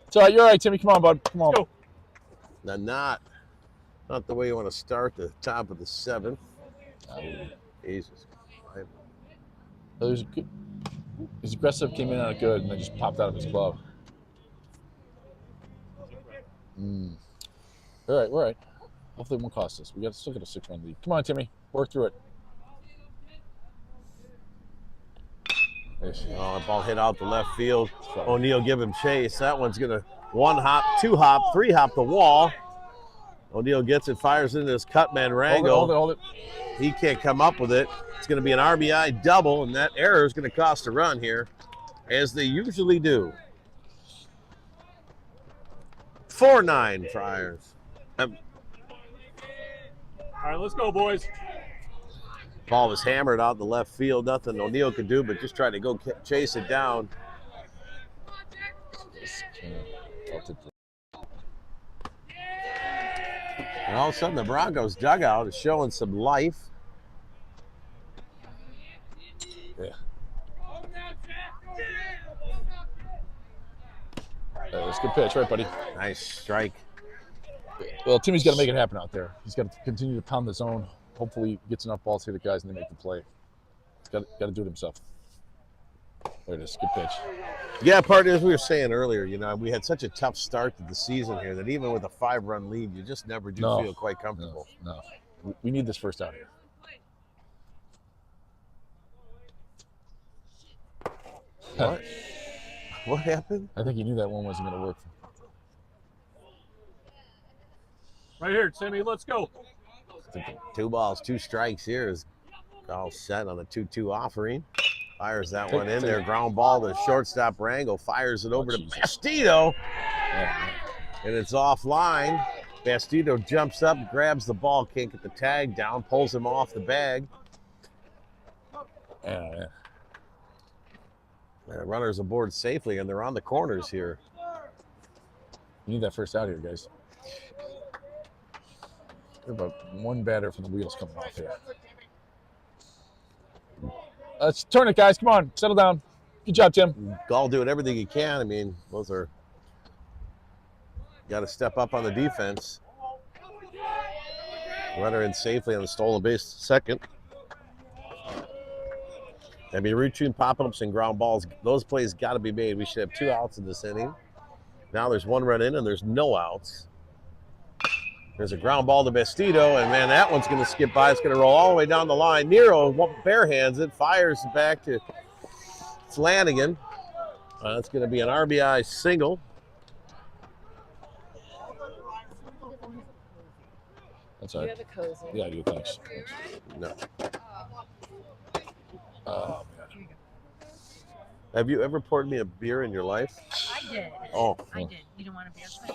It's all right. You're all right, Timmy. Come on, bud. Come on. Go. Now, not the way you want to start the top of the 7th. Jesus. His aggressive came in out good and then just popped out of his glove. All right, we're all right. Hopefully it won't cost us. We still got a 6-run lead. Come on, Timmy. Work through it. Oh, ball hit out the left field. O'Neal give him chase. That one's going to 1-hop, 2-hop, 3-hop the wall. O'Neal gets it, fires into his cutman Rango. Hold it. He can't come up with it. It's going to be an RBI double, and that error is going to cost a run here, as they usually do. 4-9 Friars. All right, let's go, boys. Ball was hammered out in the left field. Nothing O'Neal could do but just try to go chase it down. And all of a sudden, the Broncos dugout is showing some life. Yeah. That's a good pitch, right, buddy? Nice strike. Well, Timmy's got to make it happen out there. He's got to continue to pound the zone. Hopefully, he gets enough balls to the guys and they make the play. He's got to do it himself. There it is. Good pitch. Yeah, partner, as we were saying earlier, we had such a tough start to the season here that even with a 5-run lead, you just never do feel quite comfortable. No. We need this first out here. What? What happened? I think he knew that one wasn't going to work. Right here, Timmy. Let's go. 2 balls, 2 strikes here is all set on a 2-2 offering. Fires that one in there. Ground ball to shortstop Rango. Fires it over to Bastido. And it's offline. Bastido jumps up, grabs the ball, can't get the tag down, pulls him off the bag. Yeah. The runners aboard safely, and they're on the corners here. You need that first out here, guys. We have about one batter from the wheels coming off here. Let's turn it, guys. Come on, settle down. Good job, Tim. Gall doing everything he can. I mean, got to step up on the defense. Runner in safely on the stolen base second. I mean, routine pop-ups and ground balls, those plays got to be made. We should have 2 outs in this inning. Now there's 1 run in and there's no outs. There's a ground ball to Bastido, and man, that one's going to skip by. It's going to roll all the way down the line. Nero barehands it, fires it back to Flanagan. That's going to be an RBI single. That's all right. You have a cozy. Yeah, I do. Thanks. No. Oh, man. Have you ever poured me a beer in your life? I did. Oh. I did. You don't want to be upset.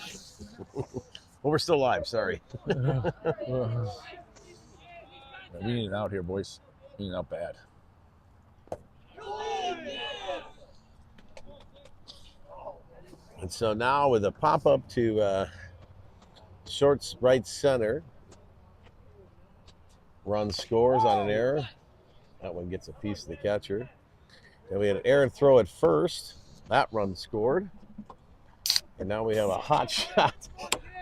Well, we're still live. Sorry. We need it out here, boys. We need it out bad. And so now with a pop-up to short's right center. Run scores on an error. That one gets a piece of the catcher. Then we had an errant throw at first. That run scored. And now we have a hot shot.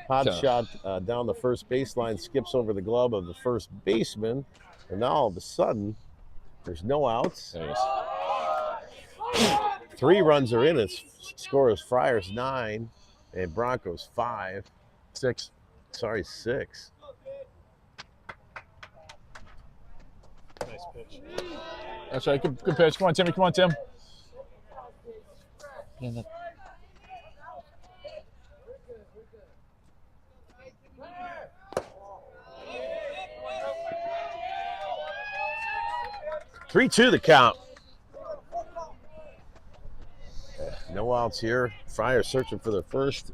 Down the first baseline, skips over the glove of the first baseman. And now all of a sudden, there's no outs. 3 runs are in. Its score is Friars 9 and Broncos 5. 6. Sorry, 6. Nice pitch. That's right. Good pitch. Come on, Timmy. Come on, Tim. 3-2 the count. No outs here. Friars searching for their first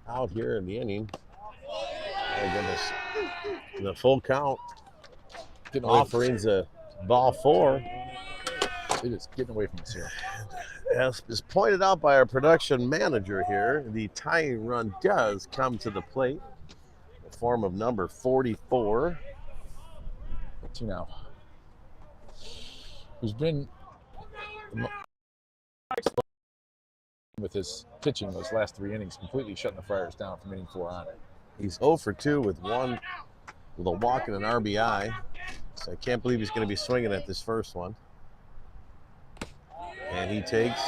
out here in the inning. Oh, goodness. The full count. Offerings a ball 4. It is getting away from us here. As is pointed out by our production manager here, the tying run does come to the plate in the form of number 44. 2 now. Who's been with his pitching those last 3 innings, completely shutting the Friars down from inning 4 on. He's 0 for 2 with a walk and an RBI. So I can't believe he's going to be swinging at this first one. And he takes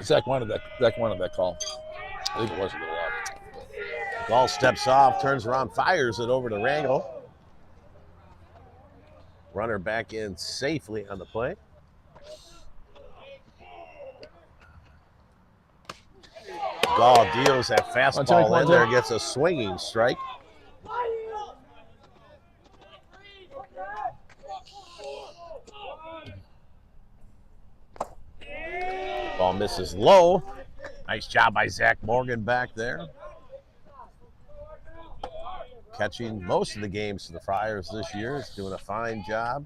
Zach wanted that call. I think it was a little out. Ball steps off, turns around, fires it over to Rangel. Runner back in safely on the play. Gall deals that fastball in there, gets a swinging strike. Ball misses low. Nice job by Zach Morgan back there. Catching most of the games for the Friars this year. Is doing a fine job.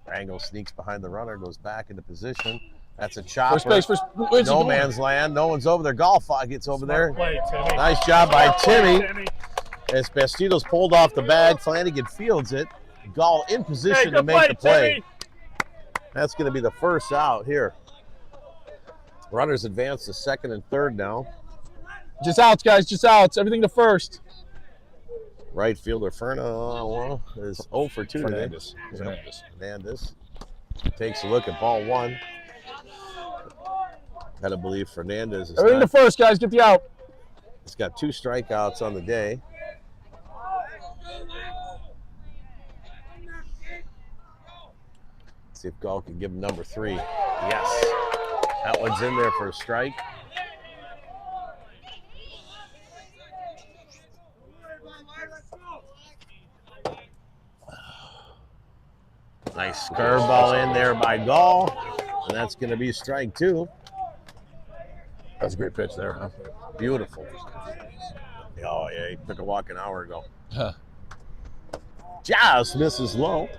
Rangel sneaks behind the runner, goes back into position. That's a chopper. First base, no man's land. No one's over there. Golf gets over there. Play, Timmy. Nice job by Timmy. As Bastido's pulled off the bag, Flanagan fields it. Gall in position to make the play. Timmy. That's going to be the first out here. Runners advance to second and third now. Just outs, guys. Just outs. Everything to first. Right fielder Fernando is 0 for 2 today. Fernandez takes a look at ball 1. Gotta believe Fernandez is everything to first, guys. Get the out. He's got 2 strikeouts on the day. See if Gall can give him number 3. Yes. That one's in there for a strike. Nice curveball in there by Gall. And that's going to be strike 2. That's a great pitch there, huh? Beautiful. Oh, yeah, he took a walk an hour ago. Just misses low.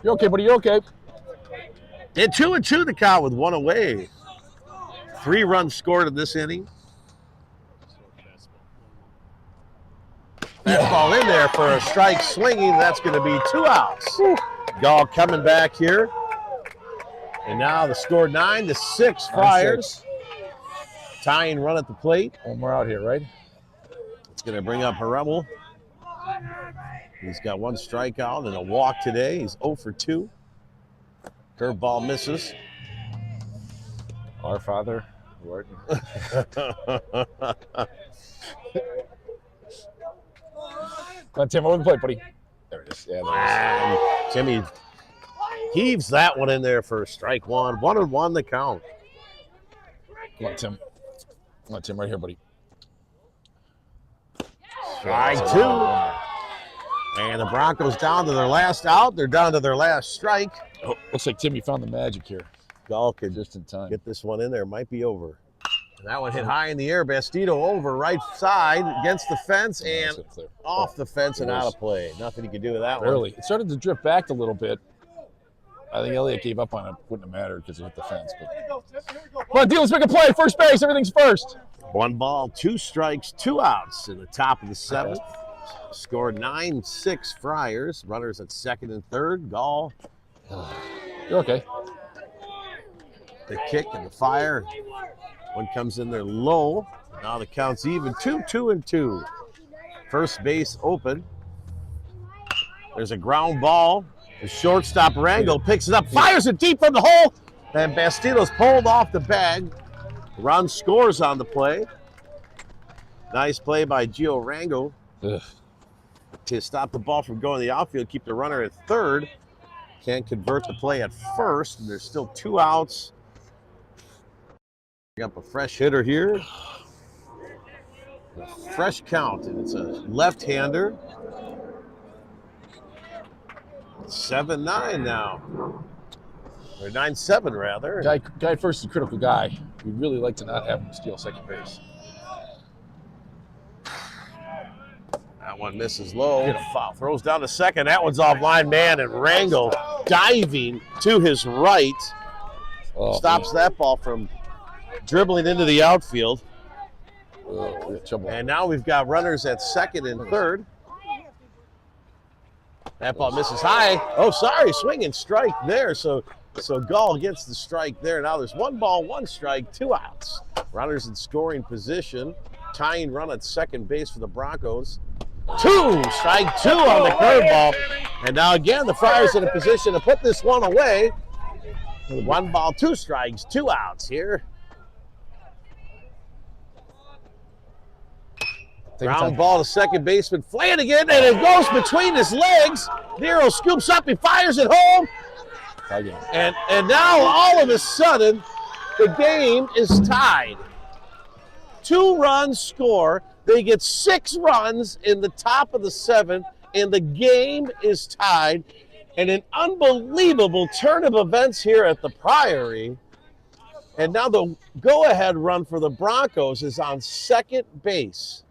You okay, buddy? You okay? And 2-2 the count with 1 away. 3 runs scored in this inning. Fastball in there for a strike swinging. That's going to be 2 outs. Gall coming back here. And now the score 9-6 Friars. Tying run at the plate. One more out here, right? It's going to bring up Haremel. He's got 1 strikeout and a walk today. He's 0 for 2. Curveball misses. Our Father, who art Come on, Tim, over the plate, buddy. There it is. Yeah, and Timmy heaves that one in there for strike 1. 1-1 the count. Come on, Tim. Come on, Tim, right here, buddy. Strike 2. And the Broncos down to their last out. They're down to their last strike. Oh, looks like Timmy found the magic here. Gall could just in time. Get this one in there. Might be over. And that one hit high in the air. Bastido over right side against the fence and off the fence and out of play. Nothing you can do with that one. Barely. It started to drift back a little bit. I think Elliott gave up on it. Wouldn't have mattered because it hit the fence. But... Come on, D, let's make a play. First base. Everything's first. 1 ball, 2 strikes, 2 outs in the top of the 7th. Scored 9-6 Friars. Runners at 2nd and 3rd. Gall. You're okay. The kick and the fire. One comes in there low. Now the count's even. 2-2-2. First base open. There's a ground ball. The shortstop Rangel picks it up, fires it deep from the hole, and Bastido's pulled off the bag. Run scores on the play. Nice play by Gio Rangel to stop the ball from going to the outfield, keep the runner at 3rd. Can't convert the play at 1st, and there's still 2 outs. Bring up a fresh hitter here. A fresh count, and it's a left-hander. 7-9 now. Or 9-7 rather. Guy first is a critical guy. We'd really like to not have him steal second base. That one misses low. Foul. Throws down to second. That one's offline, man, and Rangel diving to his right. Stops that ball from dribbling into the outfield. And now we've got runners at 2nd and 3rd. That ball misses high. Oh, sorry, swing and strike there. So Gall gets the strike there. Now there's 1 ball, 1 strike, 2 outs. Runners in scoring position. Tying run at second base for the Broncos. 2, strike 2 on the curveball. And now again, the Friars in a position to put this one away. 1 ball, 2 strikes, 2 outs here. Ground ball to second baseman Flanagan, and it goes between his legs. Nero scoops up, he fires it home. And now all of a sudden, the game is tied. 2 runs score. They get 6 runs in the top of the 7th, and the game is tied. And an unbelievable turn of events here at the Priory. And now the go-ahead run for the Broncos is on second base.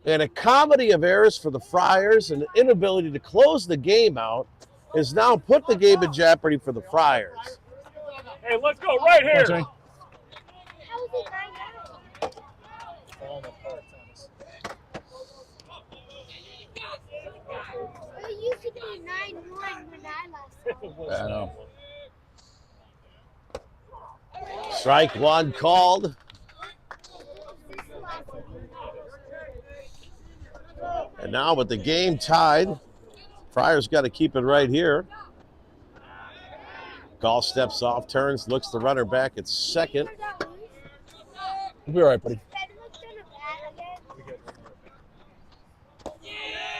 And a comedy of errors for the Friars and the inability to close the game out has now put the game in jeopardy for the Friars. Hey, let's go right here. It used to be 9-1 when I last saw it. I know. Strike 1 called. And now with the game tied, Friars got to keep it right here. Gall steps off, turns, looks the runner back at second. You'll be all right, buddy.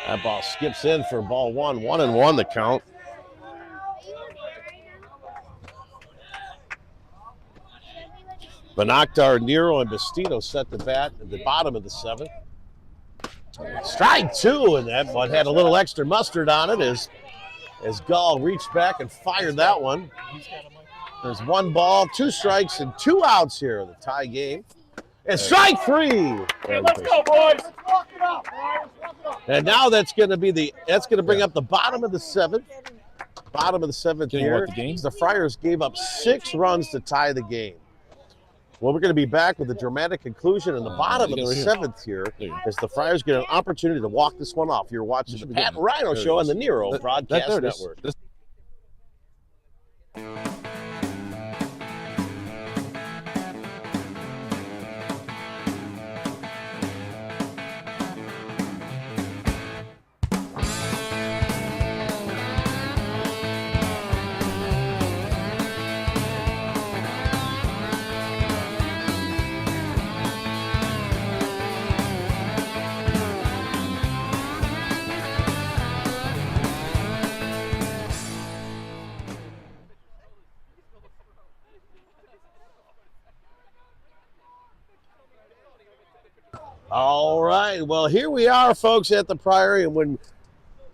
That ball skips in for ball 1. 1-1 the count. Benaktar, Nero, and Bastido set the bat at the bottom of the 7th. Strike 2, and that one had a little extra mustard on it as Gall reached back and fired that one. There's 1 ball, 2 strikes, and 2 outs here in the tie game. And strike 3. Hey, let's go, boys. And now that's going to bring up the bottom of the 7th. Bottom of the 7th here. The Friars gave up 6 runs to tie the game. Well, we're going to be back with a dramatic conclusion in the bottom of the 7th here as the Friars get an opportunity to walk this one off. You're watching the Pat Rhino Show on the Nero Broadcast Network. All right. Well, here we are, folks, at the Priory, and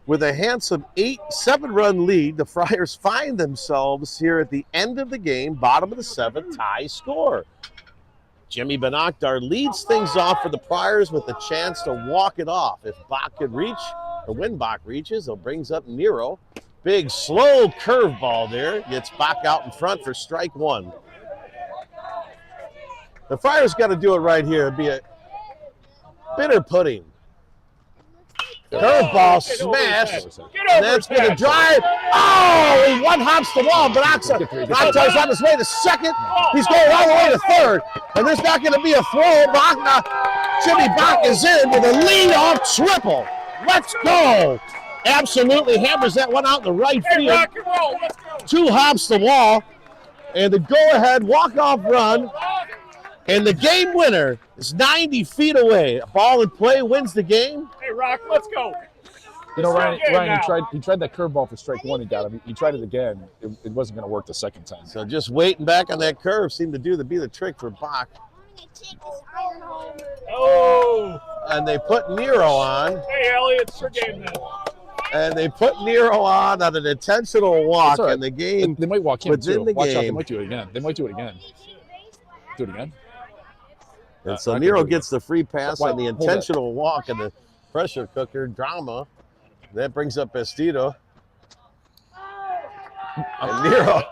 with a handsome 7-run lead, the Friars find themselves here at the end of the game, bottom of the 7th, tie score. Jimmy Benakdar leads things off for the Friars with a chance to walk it off. If Bach could reach, or when Bach reaches, it brings up Nero. Big, slow curveball there. Gets Bach out in front for strike 1. The Friars got to do it right here. It'd be a bitter pudding. Curveball smash. And that's going to drive. Oh, one hops the wall. Benakdar's on his way to second. He's going all the way to third. And there's not going to be a throw. Jimmy Bach is in with a lead-off triple. Let's go. Absolutely hammers that one out in the right field. Rock and roll. Let's go. 2 hops the wall. And the go-ahead walk-off run. And the game winner is 90 feet away. A ball in play wins the game. Hey, Rock, let's go. You know, Ryan he tried that curveball for strike 1. He got him. He tried it again. It wasn't going to work the second time. So just waiting back on that curve seemed to be the trick for Bach. Oh. And they put Nero on. Hey, Elliot, it's your game then. And they put Nero on an intentional walk in the game. They might walk him too. Watch out, they game. might do it again. They might do it again. Do it again. And so Nero gets the free pass on the intentional walk and the pressure cooker drama. That brings up Bastido. And Nero.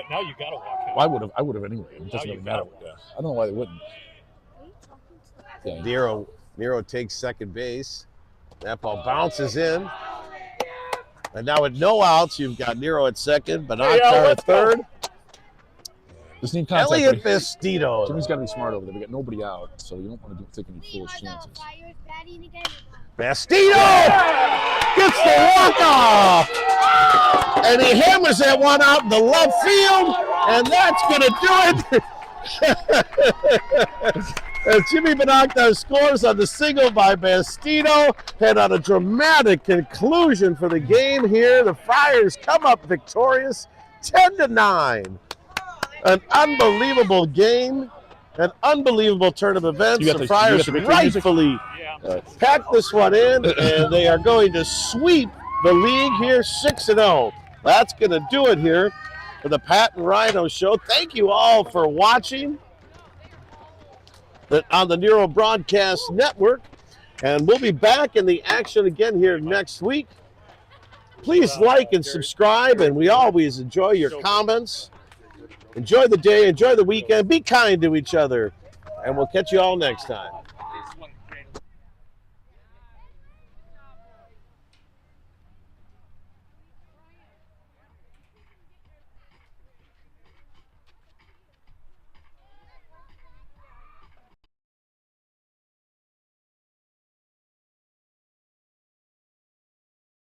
Now you got to walk him. I would have anyway. It doesn't really matter. I don't know why they wouldn't. Yeah. Nero takes second base. That ball bounces in. And now with no outs, you've got Nero at second, Benakdar at third. Just need contact. Elliot Bastido. Jimmy's got to be smart over there. We got nobody out, so you don't want to take any foolish chances. Bastido gets the walk-off. And he hammers that one out in the left field, and that's going to do it. As Jimmy Benakdar scores on the single by Bastido, and on a dramatic conclusion for the game here, the Friars come up victorious 10-9. An unbelievable game, an unbelievable turn of events. The Friars rightfully packed this one in, and they are going to sweep the league here 6-0. That's going to do it here for the Pat and Rhino Show. Thank you all for watching on the Nero Broadcast Network, and we'll be back in the action again here next week. Please like and subscribe, and we always enjoy your comments. Enjoy the day, enjoy the weekend, be kind to each other, and we'll catch you all next time.